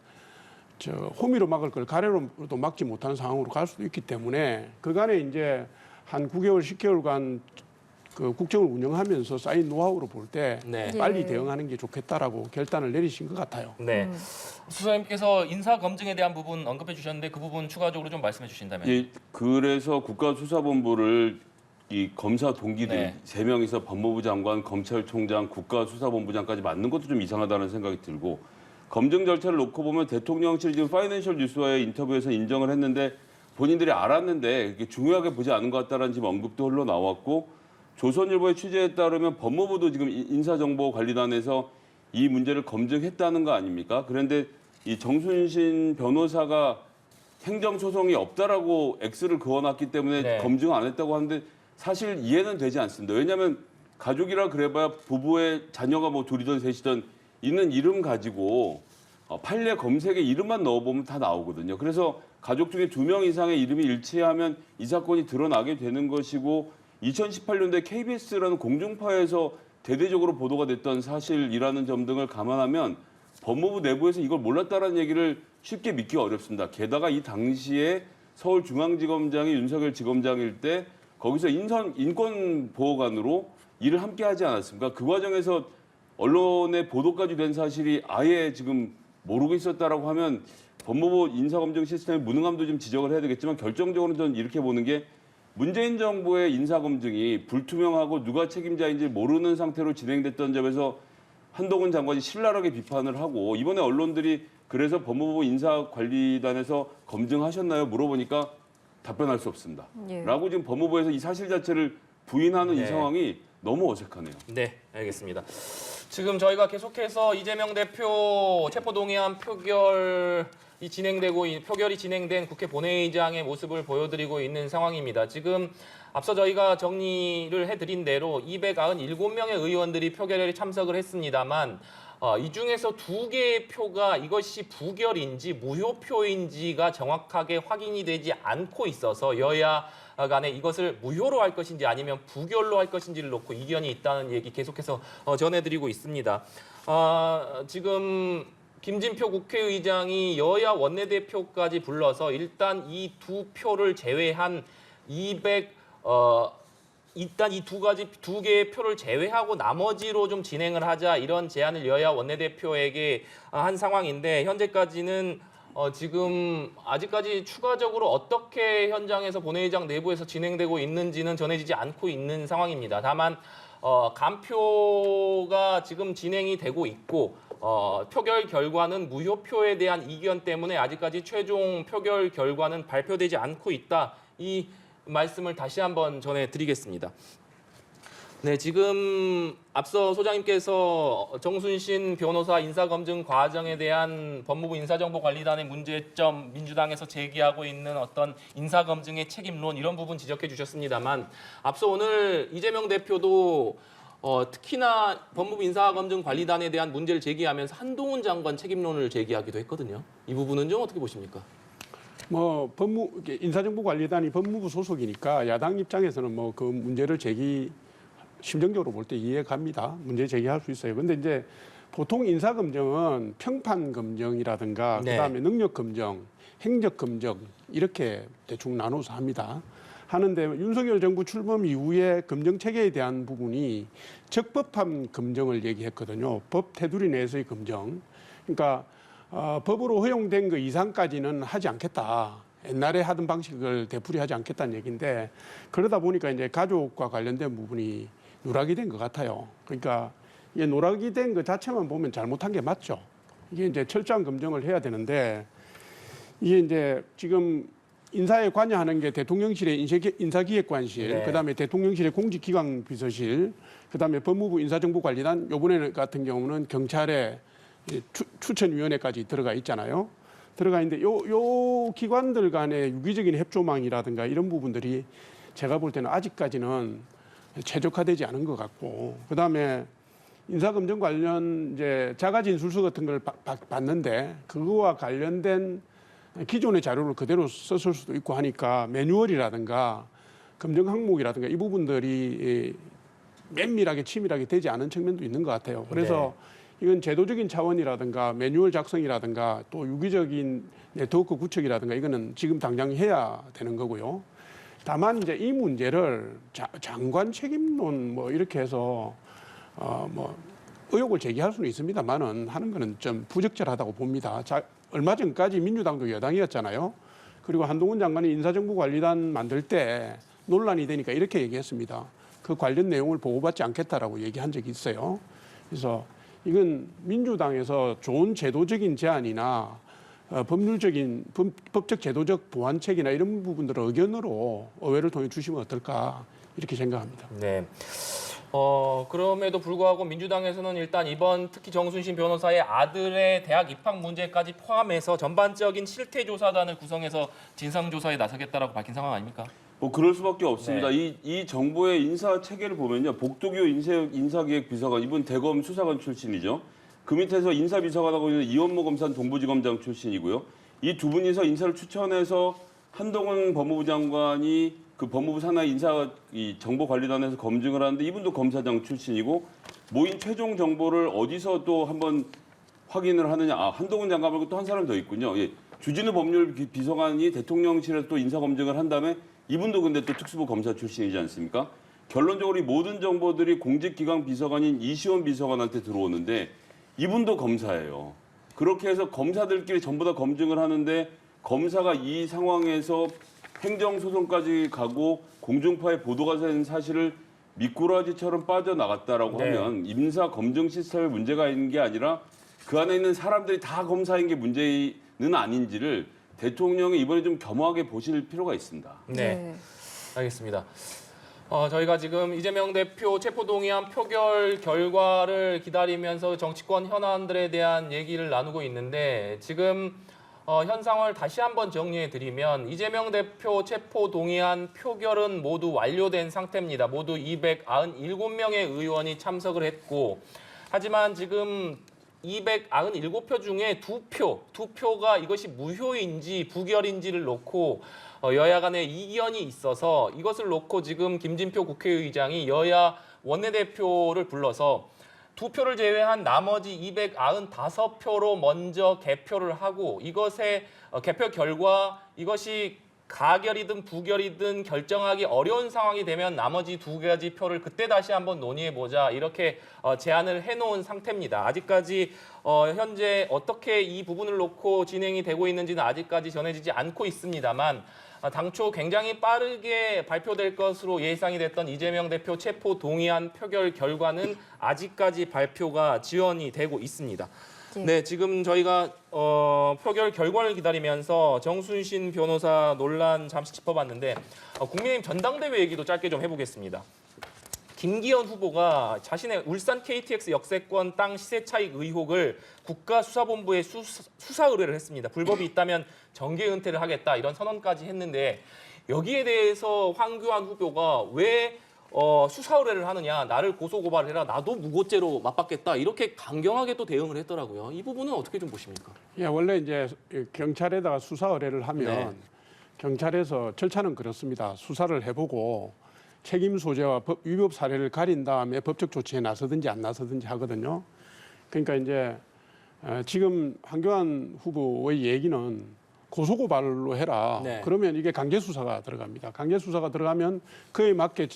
S2: 호미로 막을 걸 가래로도 막지 못하는 상황으로 갈 수도 있기 때문에 그간에 이제 한 9개월, 10개월간 그 국정을 운영하면서 쌓인 노하우로 볼 때
S1: 네.
S2: 빨리 대응하는 게 좋겠다라고 결단을 내리신 것 같아요.
S1: 네. 수사님께서 인사 검증에 대한 부분 언급해 주셨는데 그 부분 추가적으로 좀 말씀해 주신다면.
S3: 예, 그래서 국가수사본부를 이 검사 동기들이
S1: 네.
S3: 3명이서 법무부 장관, 검찰총장, 국가수사본부장까지 맡는 것도 좀 이상하다는 생각이 들고 검증 절차를 놓고 보면 대통령실 지금 파이낸셜 뉴스와의 인터뷰에서 인정을 했는데 본인들이 알았는데 이게 중요하게 보지 않은 것 같다는 지금 언급도 흘러나왔고 조선일보의 취재에 따르면 법무부도 지금 인사정보관리단에서 이 문제를 검증했다는 거 아닙니까? 그런데 이 정순신 변호사가 행정소송이 없다라고 X를 그어놨기 때문에
S1: 네.
S3: 검증 안 했다고 하는데 사실 이해는 되지 않습니다. 왜냐하면 가족이라 그래봐야 부부의 자녀가 뭐 둘이든 셋이든 있는 이름 가지고 판례 검색에 이름만 넣어보면 다 나오거든요. 그래서 가족 중에 2명 이상의 이름이 일치하면 이 사건이 드러나게 되는 것이고 2018년도에 KBS라는 공중파에서 대대적으로 보도가 됐던 사실이라는 점 등을 감안하면 법무부 내부에서 이걸 몰랐다라는 얘기를 쉽게 믿기가 어렵습니다. 게다가 이 당시에 서울중앙지검장이 윤석열 지검장일 때 거기서 인권보호관으로 일을 함께 하지 않았습니까? 그 과정에서 언론에 보도까지 된 사실이 아예 지금 모르고 있었다라고 하면 법무부 인사검증 시스템의 무능함도 좀 지적을 해야 되겠지만 결정적으로는 저는 이렇게 보는 게 문재인 정부의 인사검증이 불투명하고 누가 책임자인지 모르는 상태로 진행됐던 점에서 한동훈 장관이 신랄하게 비판을 하고 이번에 언론들이 그래서 법무부 인사관리단에서 검증하셨나요? 물어보니까 답변할 수 없습니다.
S4: 예.
S3: 라고 지금 법무부에서 이 사실 자체를 부인하는
S1: 네.
S3: 이 상황이 너무 어색하네요.
S1: 네, 알겠습니다. 지금 저희가 계속해서 이재명 대표 체포동의안 표결이 진행되고 표결이 진행된 국회 본회의장의 모습을 보여드리고 있는 상황입니다. 지금 앞서 저희가 정리를 해드린 대로 297명의 의원들이 표결에 참석을 했습니다만 이 중에서 2개의 표가 이것이 부결인지 무효표인지가 정확하게 확인이 되지 않고 있어서 여야 간에 이것을 무효로 할 것인지 아니면 부결로 할 것인지를 놓고 이견이 있다는 얘기 계속해서 전해드리고 있습니다. 지금 김진표 국회의장이 여야 원내대표까지 불러서 일단 이 두 표를 제외한 일단 이 두 개의 표를 제외하고 나머지로 좀 진행을 하자 이런 제안을 여야 원내대표에게 한 상황인데 현재까지는 지금 아직까지 추가적으로 어떻게 현장에서 본회의장 내부에서 진행되고 있는지는 전해지지 않고 있는 상황입니다. 다만 간표가 지금 진행이 되고 있고 표결 결과는 무효표에 대한 이견 때문에 아직까지 최종 표결 결과는 발표되지 않고 있다. 이 말씀을 다시 한번 전해드리겠습니다. 네, 지금 앞서 소장님께서 정순신 변호사 인사검증 과정에 대한 법무부 인사정보관리단의 문제점, 민주당에서 제기하고 있는 어떤 인사검증의 책임론 이런 부분 지적해 주셨습니다만 앞서 오늘 이재명 대표도 특히나 법무부 인사검증관리단에 대한 문제를 제기하면서 한동훈 장관 책임론을 제기하기도 했거든요. 이 부분은 좀 어떻게 보십니까?
S2: 인사정보관리단이 법무부 소속이니까 야당 입장에서는 그 문제를 심정적으로 볼 때 이해갑니다. 문제 제기할 수 있어요. 근데 이제 보통 인사검증은 평판검증이라든가 그다음에 능력검증, 행적검증 이렇게 대충 나눠서 합니다. 하는데 윤석열 정부 출범 이후에 검증 체계에 대한 부분이 적법함 검증을 얘기했거든요. 법 테두리 내에서의 검증. 그러니까 법으로 허용된 거 이상까지는 하지 않겠다. 옛날에 하던 방식을 되풀이하지 않겠다는 얘기인데 그러다 보니까 이제 가족과 관련된 부분이 누락이 된 것 같아요. 그러니까 이게 누락이 된 것 자체만 보면 잘못한 게 맞죠. 이게 이제 철저한 검증을 해야 되는데 이게 이제 지금 인사에 관여하는 게 대통령실의 인사기획관실, 그다음에 대통령실의 공직기강비서실, 그다음에 법무부 인사정보관리단, 요번에 같은 경우는 경찰의 추천위원회까지 들어가 있잖아요. 들어가 있는데 요 기관들 간의 유기적인 협조망이라든가 이런 부분들이 제가 볼 때는 아직까지는 최적화되지 않은 것 같고, 그다음에 인사검증 관련 이제 자가진술서 같은 걸 봤는데 그거와 관련된 기존의 자료를 그대로 썼을 수도 있고 하니까 매뉴얼이라든가 검증 항목이라든가 이 부분들이 면밀하게 치밀하게 되지 않은 측면도 있는 것 같아요. 그래서 이건 제도적인 차원이라든가 매뉴얼 작성이라든가 또 유기적인 네트워크 구축이라든가 이거는 지금 당장 해야 되는 거고요. 다만 이제 이 문제를 장관 책임론 뭐 이렇게 해서 의혹을 제기할 수는 있습니다만은 하는 거는 좀 부적절하다고 봅니다. 얼마 전까지 민주당도 여당이었잖아요. 그리고 한동훈 장관이 인사정보관리단 만들 때 논란이 되니까 이렇게 얘기했습니다. 그 관련 내용을 보고받지 않겠다라고 얘기한 적이 있어요. 그래서 이건 민주당에서 좋은 제도적인 제안이나 법률적인 법적 제도적 보완책이나 이런 부분들을 의견으로 의회를 통해 주시면 어떨까 이렇게 생각합니다.
S1: 네. 그럼에도 불구하고 민주당에서는 일단 이번 특히 정순신 변호사의 아들의 대학 입학 문제까지 포함해서 전반적인 실태조사단을 구성해서 진상조사에 나서겠다라고 밝힌 상황 아닙니까?
S3: 그럴 수밖에 없습니다. 이 정부의 인사 체계를 보면요. 복도교 인사기획비서관, 이분 대검 수사관 출신이죠. 그 밑에서 인사비서관하고 있는 이원모 검사는 동부지검장 출신이고요. 이 두 분이서 인사를 추천해서 한동훈 법무부 장관이 그 법무부 산하 정보관리단에서 검증을 하는데 이분도 검사장 출신이고 모인 최종 정보를 어디서 또 한번 확인을 하느냐. 한동훈 장관 말고 또 한 사람 더 있군요. 주진우 법률 비서관이 대통령실에서 또 인사검증을 한 다음에 이분도 근데 또 특수부 검사 출신이지 않습니까? 결론적으로 이 모든 정보들이 공직기강 비서관인 이시원 비서관한테 들어오는데 이분도 검사예요. 그렇게 해서 검사들끼리 전부 다 검증을 하는데 검사가 이 상황에서 행정소송까지 가고 공중파에 보도가 된 사실을 미꾸라지처럼 빠져나갔다라고 하면 인사 검증 시스템에 문제가 있는 게 아니라 그 안에 있는 사람들이 다 검사인 게 문제는 아닌지를 대통령이 이번에 좀 겸허하게 보실 필요가 있습니다.
S1: 네. 알겠습니다. 저희가 지금 이재명 대표 체포동의안 표결 결과를 기다리면서 정치권 현안들에 대한 얘기를 나누고 있는데 지금 현 상황을 다시 한번 정리해 드리면 이재명 대표 체포동의안 표결은 모두 완료된 상태입니다. 모두 297명의 의원이 참석을 했고 하지만 지금 297표 중에 두 표가 이것이 무효인지 부결인지를 놓고 여야 간에 이견이 있어서 이것을 놓고 지금 김진표 국회의장이 여야 원내대표를 불러서 두 표를 제외한 나머지 295표로 먼저 개표를 하고 이것의 개표 결과 이것이 가결이든 부결이든 결정하기 어려운 상황이 되면 나머지 두 가지 표를 그때 다시 한번 논의해보자 이렇게 제안을 해놓은 상태입니다. 아직까지 현재 어떻게 이 부분을 놓고 진행이 되고 있는지는 아직까지 전해지지 않고 있습니다만 당초 굉장히 빠르게 발표될 것으로 예상이 됐던 이재명 대표 체포 동의안 표결 결과는 아직까지 발표가 지연이 되고 있습니다. 네, 지금 저희가 표결 결과를 기다리면서 정순신 변호사 논란 잠시 짚어봤는데 국민의힘 전당대회 얘기도 짧게 좀 해보겠습니다. 김기현 후보가 자신의 울산 KTX 역세권 땅 시세 차익 의혹을 국가수사본부에 수사 의뢰를 했습니다. 불법이 있다면 정계 은퇴를 하겠다 이런 선언까지 했는데 여기에 대해서 황교안 후보가 왜 수사 의뢰를 하느냐, 나를 고소고발을 해라, 나도 무고죄로 맞받겠다 이렇게 강경하게 또 대응을 했더라고요. 이 부분은 어떻게 좀 보십니까?
S2: 예, 원래 이제 경찰에다가 수사 의뢰를 하면
S1: 네.
S2: 경찰에서 절차는 그렇습니다. 수사를 해보고 책임 소재와 위법 사례를 가린 다음에 법적 조치에 나서든지 안 나서든지 하거든요. 그러니까 이제 지금 황교안 후보의 얘기는 고소고발로 해라.
S1: 네.
S2: 그러면 이게 강제 수사가 들어갑니다. 강제 수사가 들어가면 그에 맞게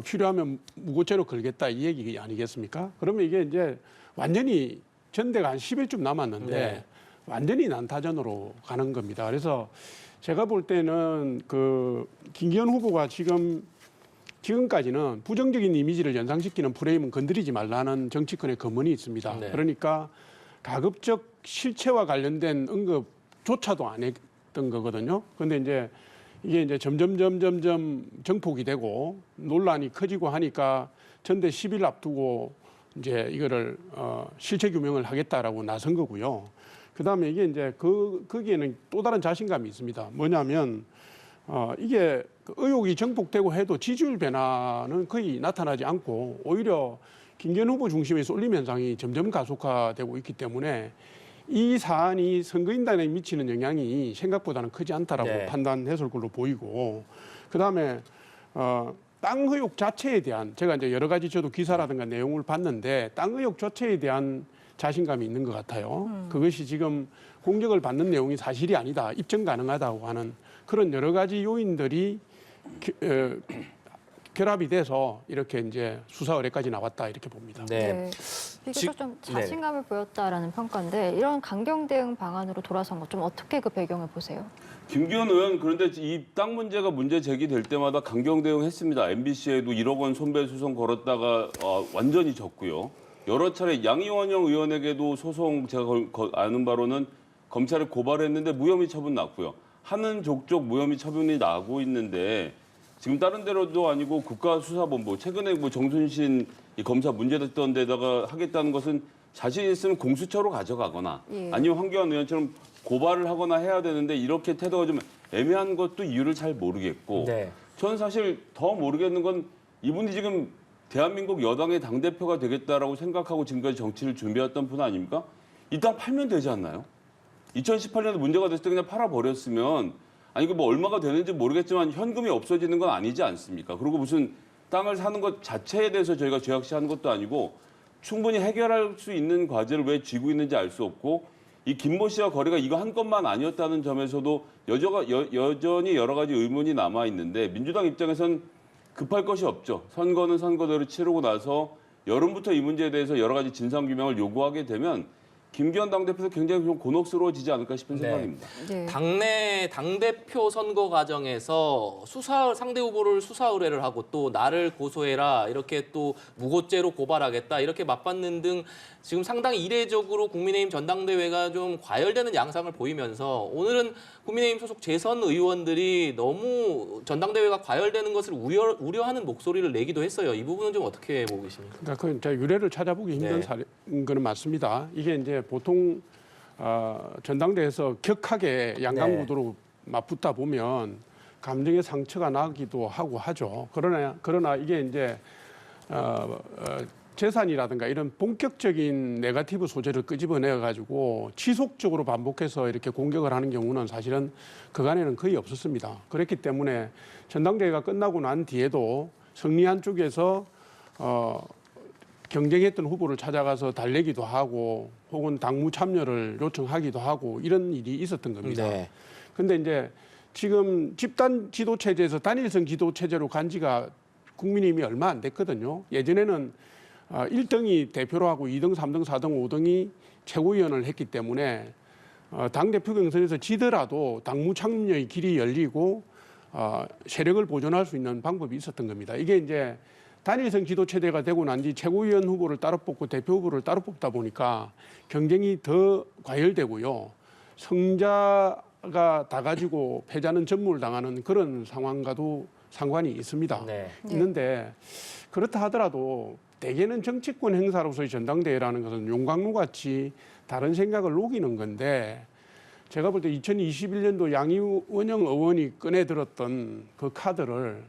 S2: 필요하면 무고죄로 걸겠다 이 얘기 아니겠습니까? 그러면 이게 이제 완전히 전대가 한 10일쯤 남았는데
S1: 네.
S2: 완전히 난타전으로 가는 겁니다. 그래서 제가 볼 때는 그 김기현 후보가 지금까지는 부정적인 이미지를 연상시키는 프레임은 건드리지 말라는 정치권의 검언이 있습니다.
S1: 네.
S2: 그러니까 가급적 실체와 관련된 언급조차도 안 했던 거거든요. 그런데 이제 이게 이제 점점 정폭이 되고 논란이 커지고 하니까 전대 10일 앞두고 이제 이거를 실체 규명을 하겠다라고 나선 거고요. 그다음에 이게 이제 거기에는 또 다른 자신감이 있습니다. 뭐냐면 이게 의혹이 정폭되고 해도 지지율 변화는 거의 나타나지 않고 오히려 김기현 후보 중심의 쏠림 현상이 점점 가속화되고 있기 때문에 이 사안이 선거인단에 미치는 영향이 생각보다는 크지 않다라고
S1: 네.
S2: 판단했을 걸로 보이고, 그다음에 땅 의혹 자체에 대한 제가 이제 여러 가지 저도 기사라든가 내용을 봤는데 땅 의혹 자체에 대한 자신감이 있는 것 같아요. 그것이 지금 공격을 받는 내용이 사실이 아니다, 입증 가능하다고 하는 그런 여러 가지 요인들이 결합이 돼서 이렇게 이제 수사 의뢰까지 나왔다 이렇게 봅니다.
S4: 네. 비교적 좀 자신감을 보였다라는 평가인데 이런 강경 대응 방안으로 돌아선 것 좀 어떻게 그 배경을 보세요?
S3: 김기현 의원 그런데 이 땅 문제가 문제 제기될 때마다 강경 대응했습니다. MBC에도 1억 원 손배소송 걸었다가 완전히 졌고요. 여러 차례 양이원영 의원에게도 소송 제가 아는 바로는 검찰에 고발했는데 무혐의 처분 났고요. 하는 족족 무혐의 처분이 나고 있는데 지금 다른 데로도 아니고 국가수사본부 최근에 뭐 정순신 이 검사 문제됐던 데다가 하겠다는 것은 자신 있으면 공수처로 가져가거나 아니면 황교안 의원처럼 고발을 하거나 해야 되는데 이렇게 태도가 좀 애매한 것도 이유를 잘 모르겠고
S1: 네.
S3: 저는 사실 더 모르겠는 건 이분이 지금 대한민국 여당의 당대표가 되겠다라고 생각하고 지금까지 정치를 준비했던 분 아닙니까? 이 땅 팔면 되지 않나요? 2018년에 문제가 됐을 때 그냥 팔아버렸으면 아니 그 뭐 얼마가 되는지 모르겠지만 현금이 없어지는 건 아니지 않습니까? 그리고 무슨 땅을 사는 것 자체에 대해서 저희가 죄악시하는 것도 아니고 충분히 해결할 수 있는 과제를 왜 쥐고 있는지 알 수 없고 이 김모 씨와 거래가 이거 한 건만 아니었다는 점에서도 여전히 여러 가지 의문이 남아 있는데 민주당 입장에선 급할 것이 없죠. 선거는 선거대로 치르고 나서 여름부터 이 문제에 대해서 여러 가지 진상규명을 요구하게 되면 김기현 당대표도 굉장히 좀 곤혹스러워지지 않을까 싶은 생각입니다.
S4: 네.
S1: 당내 당대표 선거 과정에서 상대 후보를 수사 의뢰를 하고 또 나를 고소해라 이렇게 또 무고죄로 고발하겠다 이렇게 맞받는 등 지금 상당히 이례적으로 국민의힘 전당대회가 좀 과열되는 양상을 보이면서 오늘은 국민의힘 소속 재선 의원들이 너무 전당대회가 과열되는 것을 우려하는 목소리를 내기도 했어요. 이 부분은 좀 어떻게 보고 계십니까?
S2: 그러니까 그 제가 유래를 찾아보기 힘든
S1: 네.
S2: 사례인 거는 맞습니다. 이게 이제 보통 전당대회에서 격하게 양강구도로 맞붙다 보면 감정의 상처가 나기도 하고 하죠. 그러나 이게 이제 재산이라든가 이런 본격적인 네거티브 소재를 끄집어내 가지고 지속적으로 반복해서 이렇게 공격을 하는 경우는 사실은 그간에는 거의 없었습니다. 그렇기 때문에 전당대회가 끝나고 난 뒤에도 승리한 쪽에서 경쟁했던 후보를 찾아가서 달래기도 하고 혹은 당무 참여를 요청하기도 하고 이런 일이 있었던 겁니다.
S1: 네.
S2: 근데 이제 지금 집단 지도 체제에서 단일성 지도 체제로 간 지가 국민의힘이 얼마 안 됐거든요. 예전에는 1등이 대표로 하고 2등, 3등, 4등, 5등이 최고위원을 했기 때문에 당대표 경선에서 지더라도 당무 참여의 길이 열리고 세력을 보존할 수 있는 방법이 있었던 겁니다. 이게 이제 단일성 지도 체제가 되고 난 뒤 최고위원 후보를 따로 뽑고 대표 후보를 따로 뽑다 보니까 경쟁이 더 과열되고요. 성자가 다 가지고 패자는 전무를 당하는 그런 상황과도 상관이 있습니다.
S1: 네.
S2: 있는데 그렇다 하더라도 대개는 정치권 행사로서의 전당대회라는 것은 용광로 같이 다른 생각을 녹이는 건데 제가 볼 때 2021년도 양이원영 의원이 꺼내들었던 그 카드를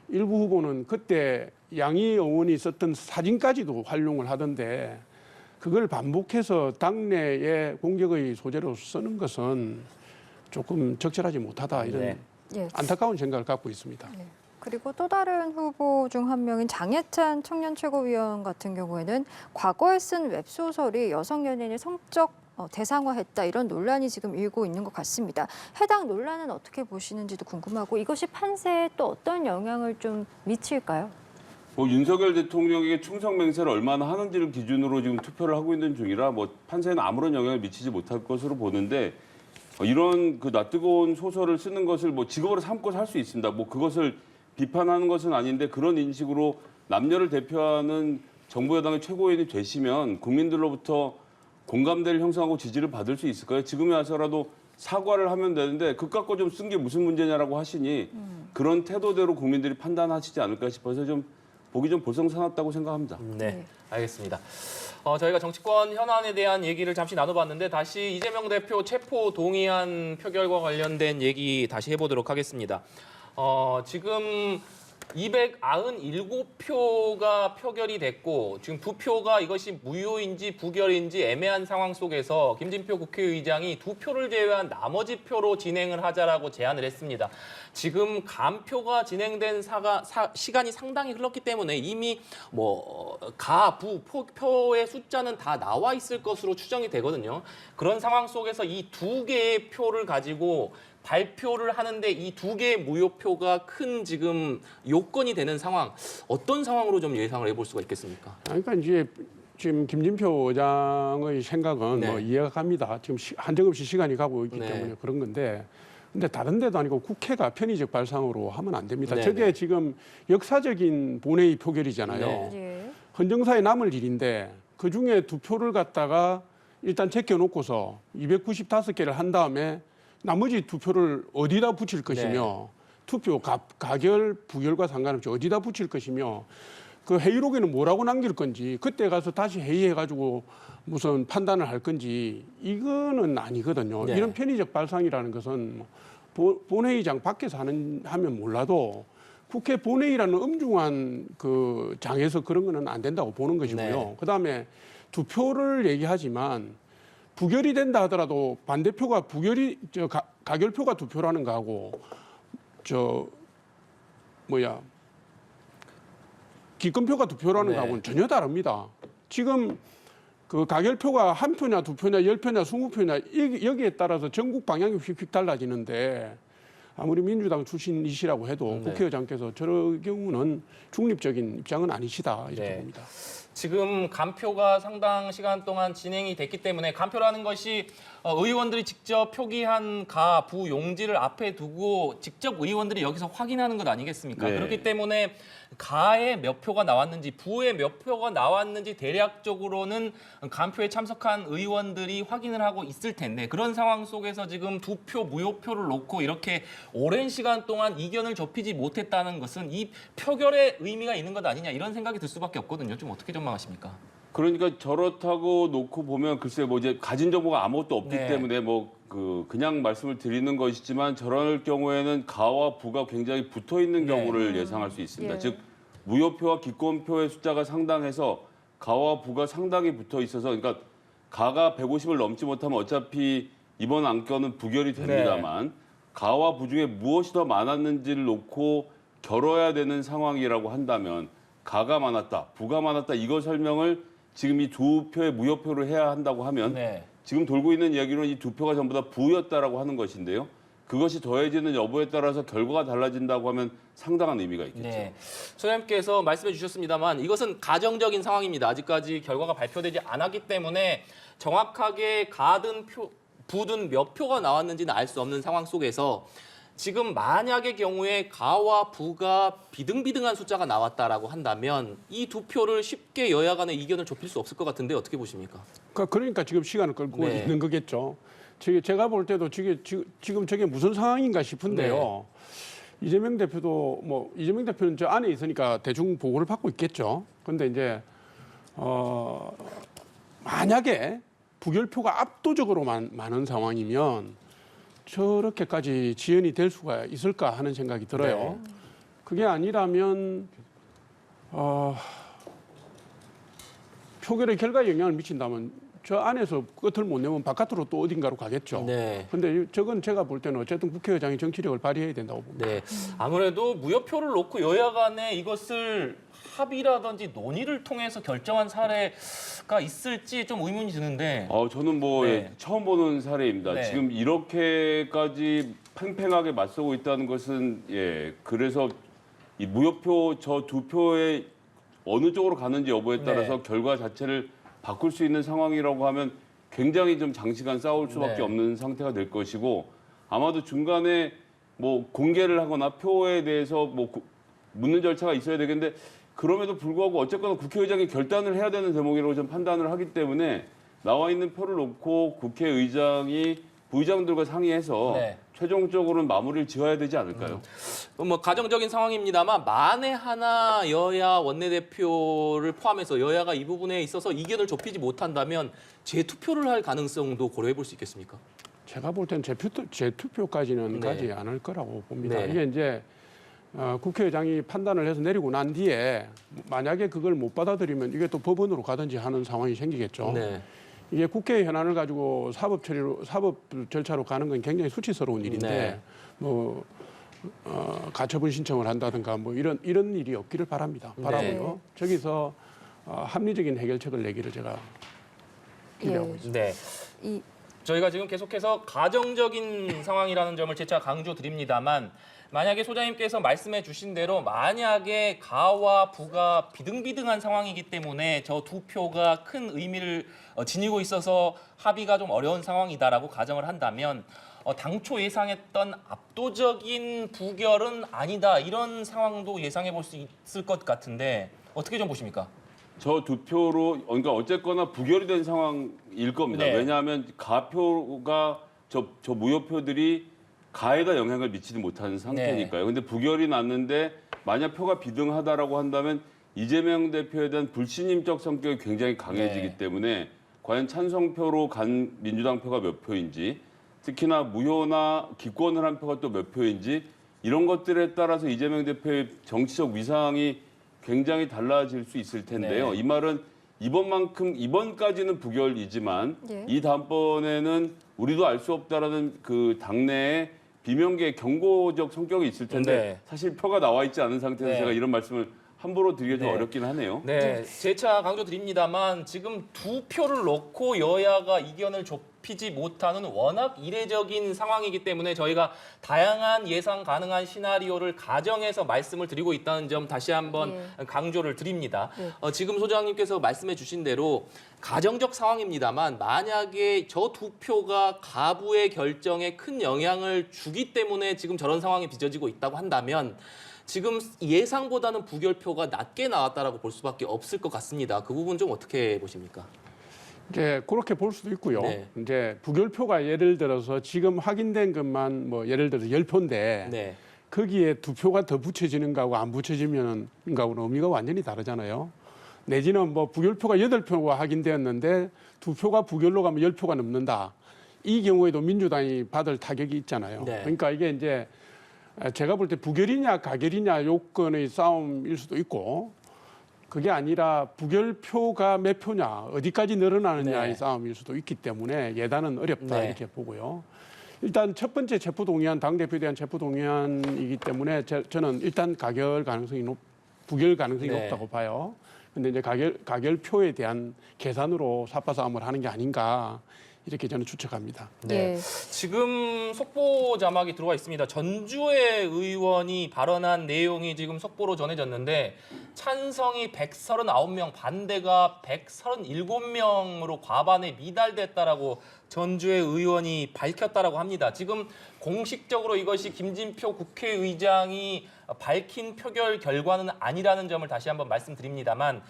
S2: 일부 후보는 그때 양희 의원이 썼던 사진까지도 활용을 하던데 그걸 반복해서 당내의 공격의 소재로 쓰는 것은 조금 적절하지 못하다 이런
S1: 네.
S4: 예.
S2: 안타까운 생각을 갖고 있습니다.
S4: 네. 그리고 또 다른 후보 중 한 명인 장예찬 청년 최고위원 같은 경우에는 과거에 쓴 웹소설이 여성 연예인의 성적 대상화했다 이런 논란이 지금 일고 있는 것 같습니다. 해당 논란은 어떻게 보시는지도 궁금하고 이것이 판세에 또 어떤 영향을 좀 미칠까요?
S3: 뭐 윤석열 대통령에게 충성 맹세를 얼마나 하는지를 기준으로 지금 투표를 하고 있는 중이라 뭐 판세에는 아무런 영향을 미치지 못할 것으로 보는데 이런 그 낯뜨거운 소설을 쓰는 것을 뭐 직업으로 삼고 살 수 있습니다. 뭐 그것을 비판하는 것은 아닌데 그런 인식으로 남녀를 대표하는 정부 여당의 최고위원이 되시면 국민들로부터 공감대를 형성하고 지지를 받을 수 있을까요? 지금에 와서라도 사과를 하면 되는데 그것 갖고 좀 쓴 게 무슨 문제냐라고 하시니 그런 태도대로 국민들이 판단하시지 않을까 싶어서 좀 보기 좀 볼썽사납다고 생각합니다.
S1: 네, 알겠습니다. 저희가 정치권 현안에 대한 얘기를 잠시 나눠봤는데 다시 이재명 대표 체포 동의안 표결과 관련된 얘기 다시 해보도록 하겠습니다. 지금 297표가 표결이 됐고 지금 부표가 이것이 무효인지 부결인지 애매한 상황 속에서 김진표 국회의장이 2표를 제외한 나머지 표로 진행을 하자라고 제안을 했습니다. 지금 간표가 진행된 시간이 상당히 흘렀기 때문에 이미 표의 숫자는 다 나와 있을 것으로 추정이 되거든요. 그런 상황 속에서 이 2개의 표를 가지고 발표를 하는데 이 2개의 무효표가 큰 지금 요건이 되는 상황, 어떤 상황으로 좀 예상을 해볼 수가 있겠습니까?
S2: 그러니까 이제 지금 김진표 의장의 생각은
S1: 네.
S2: 뭐 이해가 갑니다. 지금 한정없이 시간이 가고 있기
S1: 네.
S2: 때문에 그런 건데, 근데 다른 데도 아니고 국회가 편의적 발상으로 하면 안 됩니다.
S1: 네.
S2: 저게 지금 역사적인 본회의 표결이잖아요.
S1: 네.
S4: 예.
S2: 헌정사에 남을 일인데 그 중에 2표를 갖다가 일단 제껴놓고서 295개를 한 다음에 나머지 2표를 어디다 붙일 것이며 투표 가결 부결과 상관없이 어디다 붙일 것이며 그 회의록에는 뭐라고 남길 건지 그때 가서 다시 회의해가지고 무슨 판단을 할 건지 이거는 아니거든요.
S1: 네.
S2: 이런 편의적 발상이라는 것은 본회의장 밖에서 하면 몰라도 국회 본회의라는 엄중한 그 장에서 그런 거는 안 된다고 보는 것이고요.
S1: 네.
S2: 그다음에 2표를 얘기하지만 부결이 된다 하더라도 반대표가 가결표가 2표라는 거하고 기권표가 2표라는
S1: 네.
S2: 거하고는 전혀 다릅니다. 지금 그 가결표가 1표냐 2표냐 10표냐 20표냐 여기에 따라서 전국 방향이 휙휙 달라지는데 아무리 민주당 출신이시라고 해도 국회의장께서 저럴 경우는 중립적인 입장은 아니시다 이렇게
S1: 네.
S2: 봅니다.
S1: 지금 간표가 상당 시간 동안 진행이 됐기 때문에 간표라는 것이 의원들이 직접 표기한 가, 부, 용지를 앞에 두고 직접 의원들이 여기서 확인하는 것 아니겠습니까?
S3: 네.
S1: 그렇기 때문에 가에 몇 표가 나왔는지 부에 몇 표가 나왔는지 대략적으로는 간표에 참석한 의원들이 확인을 하고 있을 텐데 그런 상황 속에서 지금 2표 무효표를 놓고 이렇게 오랜 시간 동안 이견을 좁히지 못했다는 것은 이 표결에 의미가 있는 것 아니냐 이런 생각이 들 수밖에 없거든요. 좀 어떻게 전망하십니까?
S3: 그러니까 저렇다고 놓고 보면 글쎄 뭐 이제 가진 정보가 아무것도 없기
S1: 네.
S3: 때문에 그냥 말씀을 드리는 것이지만 저럴 경우에는 가와 부가 굉장히 붙어 있는
S1: 네.
S3: 경우를 예상할 수 있습니다.
S4: 예.
S3: 즉 무효표와 기권표의 숫자가 상당해서 가와 부가 상당히 붙어 있어서 그러니까 가가 150을 넘지 못하면 어차피 이번 안건은 부결이 됩니다만 가와 부 중에 무엇이 더 많았는지를 놓고 겨뤄야 되는 상황이라고 한다면 가가 많았다, 부가 많았다 이거 설명을 지금 이 두 표의 무효표를 해야 한다고 하면
S1: 네.
S3: 지금 돌고 있는 이야기로는 이 두 표가 전부 다 부였다라고 하는 것인데요. 그것이 더해지는 여부에 따라서 결과가 달라진다고 하면 상당한 의미가 있겠죠.
S1: 네. 소장님께서 말씀해 주셨습니다만 이것은 가정적인 상황입니다. 아직까지 결과가 발표되지 않았기 때문에 정확하게 가든 부든 몇 표가 나왔는지는 알 수 없는 상황 속에서 지금 만약의 경우에 가와 부가 비등비등한 숫자가 나왔다라고 한다면 이 두 표를 쉽게 여야 간의 이견을 좁힐 수 없을 것 같은데 어떻게 보십니까?
S2: 그러니까 지금 시간을 끌고
S1: 네.
S2: 있는 거겠죠. 제가 볼 때도 지금 저게 무슨 상황인가 싶은데요. 이재명 대표도 이재명 대표는 저 안에 있으니까 대충 보고를 받고 있겠죠. 그런데 이제 만약에 부결표가 압도적으로 많은 상황이면 저렇게까지 지연이 될 수가 있을까 하는 생각이 들어요.
S1: 네.
S2: 그게 아니라면 표결의 결과에 영향을 미친다면 저 안에서 끝을 못 내면 바깥으로 또 어딘가로 가겠죠.
S1: 네.
S2: 근데 저건 제가 볼 때는 어쨌든 국회의장이 정치력을 발휘해야 된다고 봅니다.
S1: 네. 아무래도 무효표를 놓고 여야 간에 이것을 합의라든지 논의를 통해서 결정한 사례가 있을지 좀 의문이 드는데.
S3: 저는
S1: 네.
S3: 처음 보는 사례입니다.
S1: 네.
S3: 지금 이렇게까지 팽팽하게 맞서고 있다는 것은 그래서 이 무효표 저 두 표에 어느 쪽으로 가는지 여부에 따라서 결과 자체를 바꿀 수 있는 상황이라고 하면 굉장히 좀 장시간 싸울 수밖에 없는 상태가 될 것이고 아마도 중간에 공개를 하거나 표에 대해서 묻는 절차가 있어야 되겠는데 그럼에도 불구하고 어쨌거나 국회의장이 결단을 해야 되는 대목이라고 좀 판단을 하기 때문에 나와 있는 표를 놓고 국회의장이 부의장들과 상의해서 최종적으로는 마무리를 지어야 되지 않을까요?
S1: 가정적인 상황입니다만 만에 하나 여야 원내대표를 포함해서 여야가 이 부분에 있어서 이견을 좁히지 못한다면 재투표를 할 가능성도 고려해 볼 수 있겠습니까?
S2: 제가 볼 때는 재투표까지는 가지 않을 거라고 봅니다.
S1: 네.
S2: 이게 이제 국회의장이 판단을 해서 내리고 난 뒤에 만약에 그걸 못 받아들이면 이게 또 법원으로 가든지 하는 상황이 생기겠죠.
S1: 네.
S2: 이게 국회 현안을 가지고 사법 절차로 가는 건 굉장히 수치스러운 일인데 가처분 신청을 한다든가 이런 일이 없기를 바랍니다. 바라고요. 저기서 합리적인 해결책을 내기를 제가 기대하고 있습니다.
S1: 네. 저희가 지금 계속해서 가정적인 상황이라는 점을 재차 강조드립니다만 만약에 소장님께서 말씀해 주신 대로 만약에 가와 부가 비등비등한 상황이기 때문에 저 두 표가 큰 의미를 지니고 있어서 합의가 좀 어려운 상황이다라고 가정을 한다면 당초 예상했던 압도적인 부결은 아니다 이런 상황도 예상해 볼 수 있을 것 같은데 어떻게 좀 보십니까?
S3: 저 두 표로 그러니까 어쨌거나 부결이 된 상황일 겁니다.
S1: 네.
S3: 왜냐하면 가표가 저 무효표들이 가에다 영향을 미치지 못하는 상태니까요. 근데 부결이 났는데 만약 표가 비등하다라고 한다면 이재명 대표에 대한 불신임적 성격이 굉장히 강해지기 때문에 과연 찬성표로 간 민주당 표가 몇 표인지 특히나 무효나 기권을 한 표가 또 몇 표인지 이런 것들에 따라서 이재명 대표의 정치적 위상이 굉장히 달라질 수 있을 텐데요. 이 말은 이번까지는 부결이지만 이 다음번에는 우리도 알 수 없다라는 그 당내의 비명계 경고적 성격이 있을 텐데 사실 표가 나와 있지 않은 상태에서 제가 이런 말씀을 함부로 드리기 좀 어렵긴 하네요.
S1: 네, 재차 강조드립니다만 지금 두 표를 놓고 여야가 이견을 좁히지 못하는 워낙 이례적인 상황이기 때문에 저희가 다양한 예상 가능한 시나리오를 가정해서 말씀을 드리고 있다는 점 다시 한번 강조를 드립니다. 지금 소장님께서 말씀해 주신 대로 가정적 상황입니다만 만약에 저 두 표가 가부의 결정에 큰 영향을 주기 때문에 지금 저런 상황이 빚어지고 있다고 한다면 지금 예상보다는 부결표가 낮게 나왔다라고 볼 수밖에 없을 것 같습니다. 그 부분 좀 어떻게 보십니까?
S2: 이제 그렇게 볼 수도 있고요. 이제 부결표가 예를 들어서 지금 확인된 것만 예를 들어서 10표인데 거기에 두 표가 더 붙여지는 거하고 안 붙여지면 거하고는 의미가 완전히 다르잖아요. 내지는 부결표가 8표가 확인되었는데 두 표가 부결로 가면 10표가 넘는다. 이 경우에도 민주당이 받을 타격이 있잖아요. 그러니까 이게 이제 제가 볼 때 부결이냐 가결이냐 요건의 싸움일 수도 있고 그게 아니라 부결표가 몇 표냐 어디까지 늘어나느냐의 싸움일 수도 있기 때문에 예단은 어렵다 이렇게 보고요. 일단 첫 번째 체포동의안 당대표에 대한 체포동의안이기 때문에 저는 일단 가결 가능성이 부결 가능성이
S1: 네.
S2: 높다고 봐요. 근데 이제 가결표에 대한 계산으로 삽바싸움을 하는 게 아닌가 이렇게 저는 추측합니다.
S1: 네.
S4: 예.
S1: 지금 속보 자막이 들어와 있습니다. 전주의 의원이 발언한 내용이 지금 속보로 전해졌는데 찬성이 139명, 반대가 137명으로 과반에 미달됐다라고 전주의 의원이 밝혔다라고 합니다. 지금 공식적으로 이것이 김진표 국회의장이 밝힌 표결 결과는 아니라는 점을 다시 한번 말씀드립니다만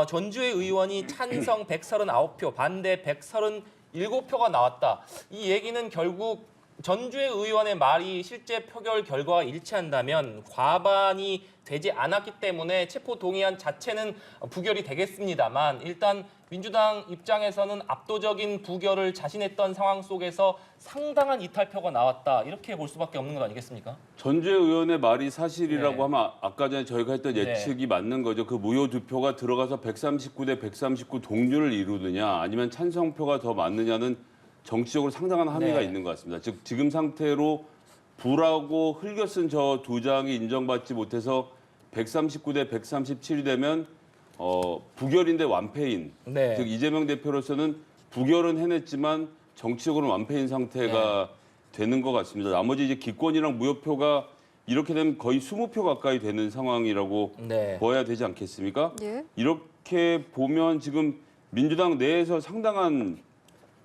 S1: 전주의 의원이 찬성 139표, 반대 137표가 나왔다. 이 얘기는 결국 전주의 의원의 말이 실제 표결 결과와 일치한다면 과반이 되지 않았기 때문에 체포 동의안 자체는 부결이 되겠습니다만 일단 민주당 입장에서는 압도적인 부결을 자신했던 상황 속에서 상당한 이탈표가 나왔다. 이렇게 볼 수밖에 없는 것 아니겠습니까?
S3: 전주의 의원의 말이 사실이라고
S1: 네.
S3: 하면 아까 전에 저희가 했던
S1: 네.
S3: 예측이 맞는 거죠. 그 무효 두 표가 들어가서 139대 139 동률을 이루느냐 아니면 찬성표가 더 많느냐는 정치적으로 상당한 함의가
S1: 네.
S3: 있는 것 같습니다. 즉 지금 상태로 불하고 흙을 쓴 저 두 장이 인정받지 못해서 139대 137이 되면 부결인데 완패인.
S1: 네.
S3: 즉 이재명 대표로서는 부결은 해냈지만 정치적으로는 완패인 상태가 되는 것 같습니다. 나머지 이제 기권이랑 무효표가 이렇게 되면 거의 20표 가까이 되는 상황이라고
S1: 네.
S3: 보아야 되지 않겠습니까?
S4: 예.
S3: 이렇게 보면 지금 민주당 내에서 상당한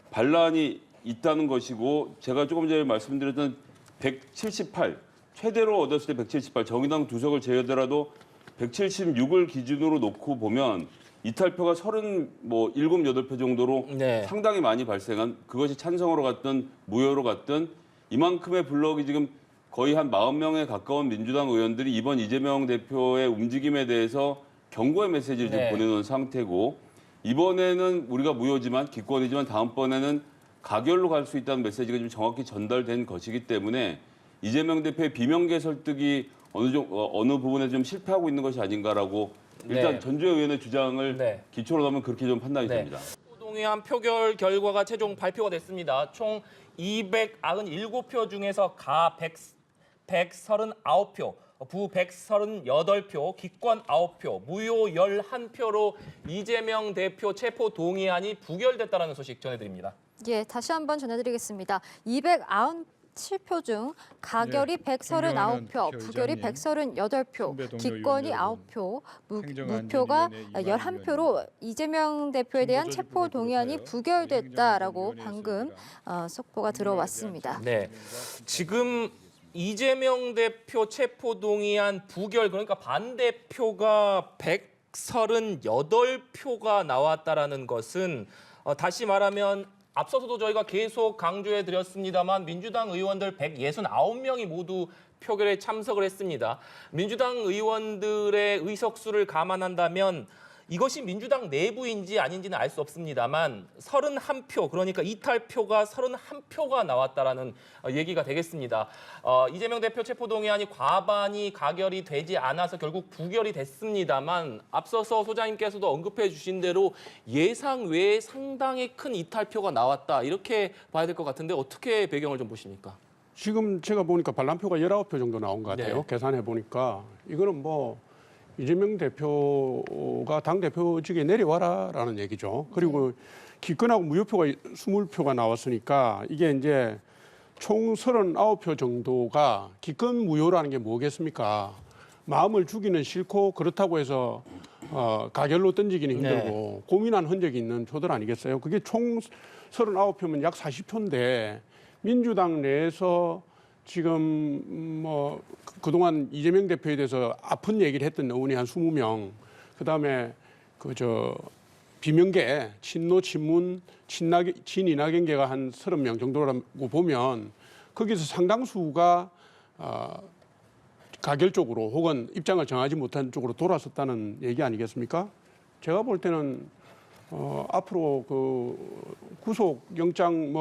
S3: 반란이 있다는 것이고 제가 조금 전에 말씀드렸던 178 최대로 얻었을 때 178 정의당 두석을 제외하더라도 176을 기준으로 놓고 보면 이탈표가 37, 8표 정도로
S1: 네.
S3: 상당히 많이 발생한 그것이 찬성으로 갔든 무효로 갔든 이만큼의 블록이 지금 거의 한 40명에 가까운 민주당 의원들이 이번 이재명 대표의 움직임에 대해서 경고의 메시지를 지금
S1: 네.
S3: 보내놓은 상태고 이번에는 우리가 무효지만 기권이지만 다음번에는 가결로 갈 수 있다는 메시지가 좀 정확히 전달된 것이기 때문에 이재명 대표의 비명계 설득이 어느 부분에 좀 실패하고 있는 것이 아닌가라고 일단
S1: 네.
S3: 전주의 의원의 주장을
S1: 네.
S3: 기초로 하면 그렇게 좀 판단이
S1: 네.
S3: 됩니다.
S1: 동의안 표결 결과가 최종 발표가 됐습니다. 총 297표 중에서 가 139표, 부 138표, 기권 9표, 무효 11표로 이재명 대표 체포 동의안이 부결됐다는 소식 전해드립니다.
S4: 예, 다시 한번 전해드리겠습니다. 297표 중 가결이
S5: 예, 존경하는
S4: 139표, 부결이
S5: 국회의장님,
S4: 138표,
S5: 선배 동료
S4: 기권이
S5: 의원
S4: 9표,
S5: 행정안전위원회
S4: 무표가
S5: 이완희
S4: 11표로 이재명 대표에 대한
S5: 정보조직
S4: 체포
S5: 부분을
S4: 동의안이
S5: 비롯하여
S4: 부결됐다라고
S5: 행정안전위원회에서
S4: 방금 속보가 들어왔습니다.
S1: 네, 지금 이재명 대표 체포 동의안 부결 그러니까 반대표가 138표가 나왔다라는 것은 다시 말하면 앞서서도 저희가 계속 강조해 드렸습니다만 민주당 의원들 169명이 모두 표결에 참석을 했습니다. 민주당 의원들의 의석수를 감안한다면 이것이 민주당 내부인지 아닌지는 알 수 없습니다만 31표 그러니까 이탈표가 31표가 나왔다라는 얘기가 되겠습니다. 이재명 대표 체포동의안이 과반이 가결이 되지 않아서 결국 부결이 됐습니다만 앞서서 소장님께서도 언급해 주신 대로 예상 외에 상당히 큰 이탈표가 나왔다 이렇게 봐야 될 것 같은데 어떻게 배경을 좀 보십니까?
S2: 지금 제가 보니까 반란표가 19표 정도 나온 것 같아요.
S1: 네.
S2: 계산해 보니까 이거는 이재명 대표가 당대표직에 내려와라라는 얘기죠. 그리고 기권하고 무효표가 20표가 나왔으니까 이게 이제 총 39표 정도가 기권 무효라는 게 뭐겠습니까? 마음을 주기는 싫고 그렇다고 해서 가결로 던지기는 힘들고 고민한 흔적이 있는 표들 아니겠어요? 그게 총 39표면 약 40표인데 민주당 내에서 지금 그동안 이재명 대표에 대해서 아픈 얘기를 했던 의원이 한 20명, 그다음에 비명계, 친노, 친문, 친이낙연계가 한 30명 정도라고 보면 거기서 상당수가 가결 쪽으로 혹은 입장을 정하지 못한 쪽으로 돌아섰다는 얘기 아니겠습니까? 제가 볼 때는 앞으로 구속영장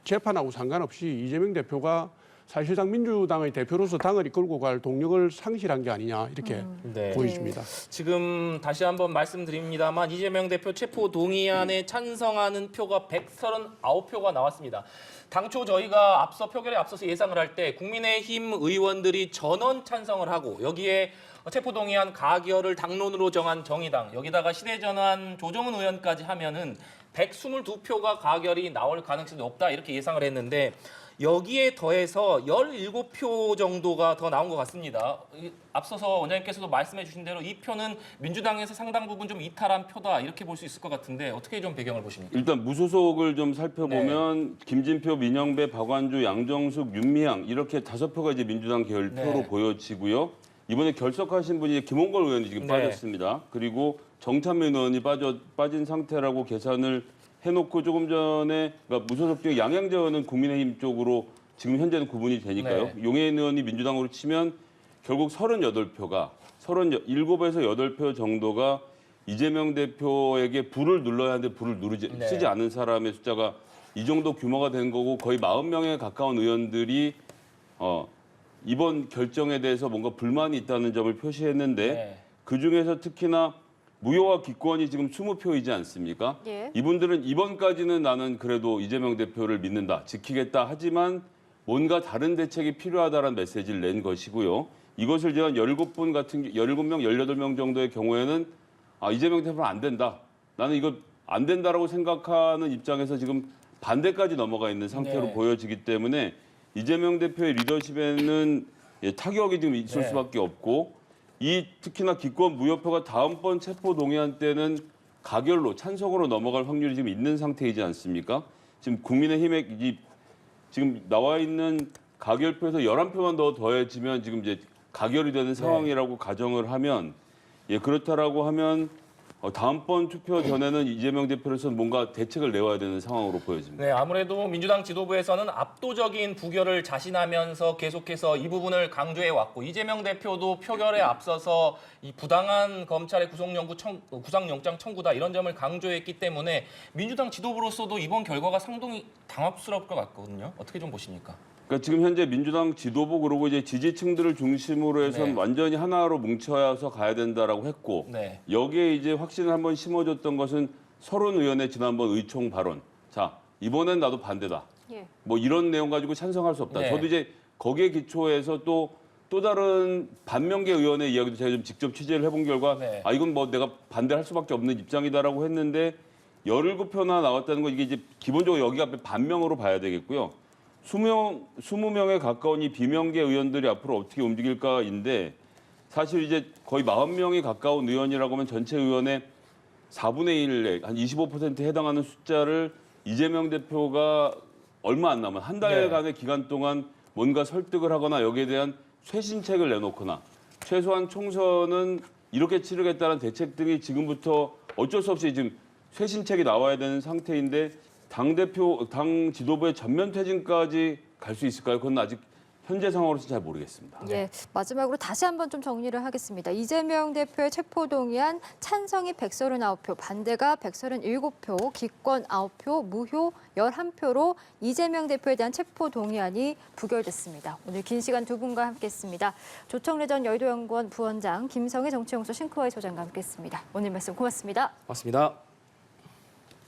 S2: 재판하고 상관없이 이재명 대표가 사실상 민주당의 대표로서 당을 이끌고 갈 동력을 상실한 게 아니냐 이렇게
S1: 네.
S2: 보여집니다.
S1: 지금 다시 한번 말씀드립니다만 이재명 대표 체포 동의안에 찬성하는 표가 139표가 나왔습니다. 당초 저희가 표결에 앞서서 예상을 할 때 국민의힘 의원들이 전원 찬성을 하고 여기에 체포 동의안 가결을 당론으로 정한 정의당 여기다가 시대전환 조정은 의원까지 하면은 122표가 가결이 나올 가능성이 높다 이렇게 예상을 했는데 여기에 더해서 17표 정도가 더 나온 것 같습니다. 앞서서 원장님께서도 말씀해 주신 대로 이 표는 민주당에서 상당 부분 좀 이탈한 표다 이렇게 볼 수 있을 것 같은데 어떻게 좀 배경을 보십니까?
S3: 일단 무소속을 좀 살펴보면 김진표, 민영배, 박완주, 양정숙, 윤미향 이렇게 5표가 이제 민주당 계열표로 보여지고요. 이번에 결석하신 분이 김홍걸 의원이 지금 빠졌습니다. 그리고 정찬민 의원이 빠진 상태라고 계산을 해놓고 조금 전에 그러니까 무소속 중에 양양재 의원은 국민의힘 쪽으로 지금 현재는 구분이 되니까요. 용해인 의원이 민주당으로 치면 결국 38표가 37에서 8표 정도가 이재명 대표에게 불을 눌러야 하는데 불을 쓰지 않은 사람의 숫자가 이 정도 규모가 된 거고 거의 40명에 가까운 의원들이 이번 결정에 대해서 뭔가 불만이 있다는 점을 표시했는데 그중에서 특히나 무효와 기권이 지금 20표이지 않습니까?
S4: 예.
S3: 이분들은 이번까지는 나는 그래도 이재명 대표를 믿는다, 지키겠다 하지만 뭔가 다른 대책이 필요하다는 메시지를 낸 것이고요. 이것을 제한 17명, 18명 정도의 경우에는 이재명 대표는 안 된다. 나는 이거 안 된다라고 생각하는 입장에서 지금 반대까지 넘어가 있는 상태로 보여지기 때문에 이재명 대표의 리더십에는 타격이 지금 있을 수밖에 없고 특히나 기권 무효표가 다음번 체포 동의안 때는 가결로 찬성으로 넘어갈 확률이 지금 있는 상태이지 않습니까? 지금 국민의힘의 지금 나와 있는 가결표에서 11표만 더 더해지면 지금 이제 가결이 되는 상황이라고 가정을 하면 그렇다라고 하면 다음번 투표 전에는 이재명 대표로서는 뭔가 대책을 내와야 되는 상황으로 보여집니다.
S1: 네, 아무래도 민주당 지도부에서는 압도적인 부결을 자신하면서 계속해서 이 부분을 강조해 왔고 이재명 대표도 표결에 앞서서 이 부당한 검찰의 구속영장 청구다 이런 점을 강조했기 때문에 민주당 지도부로서도 이번 결과가 상당히 당황스러울 것 같거든요. 어떻게 좀 보십니까?
S3: 그러니까 지금 현재 민주당 지도부 그러고 이제 지지층들을 중심으로 해서 완전히 하나로 뭉쳐서 가야 된다라고 했고 여기에 이제 확신을 한번 심어줬던 것은 서른 의원의 지난번 의총 발언. 자 이번엔 나도 반대다. 뭐 이런 내용 가지고 찬성할 수 없다. 저도 이제 거기에 기초해서 또 다른 반명계 의원의 이야기도 제가 좀 직접 취재를 해본 결과 이건 뭐 내가 반대할 수밖에 없는 입장이다라고 했는데 17표나 나왔다는 거 이게 이제 기본적으로 여기 앞에 반명으로 봐야 되겠고요. 20명에 가까운 이 비명계 의원들이 앞으로 어떻게 움직일까인데 사실 이제 거의 40명이 가까운 의원이라고 하면 전체 의원의 4분의 1에 한 25%에 해당하는 숫자를 이재명 대표가 얼마 안 남은 한 달간의 기간 동안 뭔가 설득을 하거나 여기에 대한 쇄신책을 내놓거나 최소한 총선은 이렇게 치르겠다는 대책 등이 지금부터 어쩔 수 없이 지금 쇄신책이 나와야 되는 상태인데 당 지도부의 전면 퇴진까지 갈 수 있을까요? 그건 아직 현재 상황으로서 잘 모르겠습니다.
S4: 마지막으로 다시 한번 좀 정리를 하겠습니다. 이재명 대표의 체포 동의안 찬성이 139표, 반대가 137표, 기권 9표, 무효 11표로 이재명 대표에 대한 체포 동의안이 부결됐습니다. 오늘 긴 시간 두 분과 함께했습니다. 조청래 전 여의도연구원 부원장, 김성애 정치연구소 싱크와이 소장과 함께했습니다. 오늘 말씀 고맙습니다.
S1: 고맙습니다.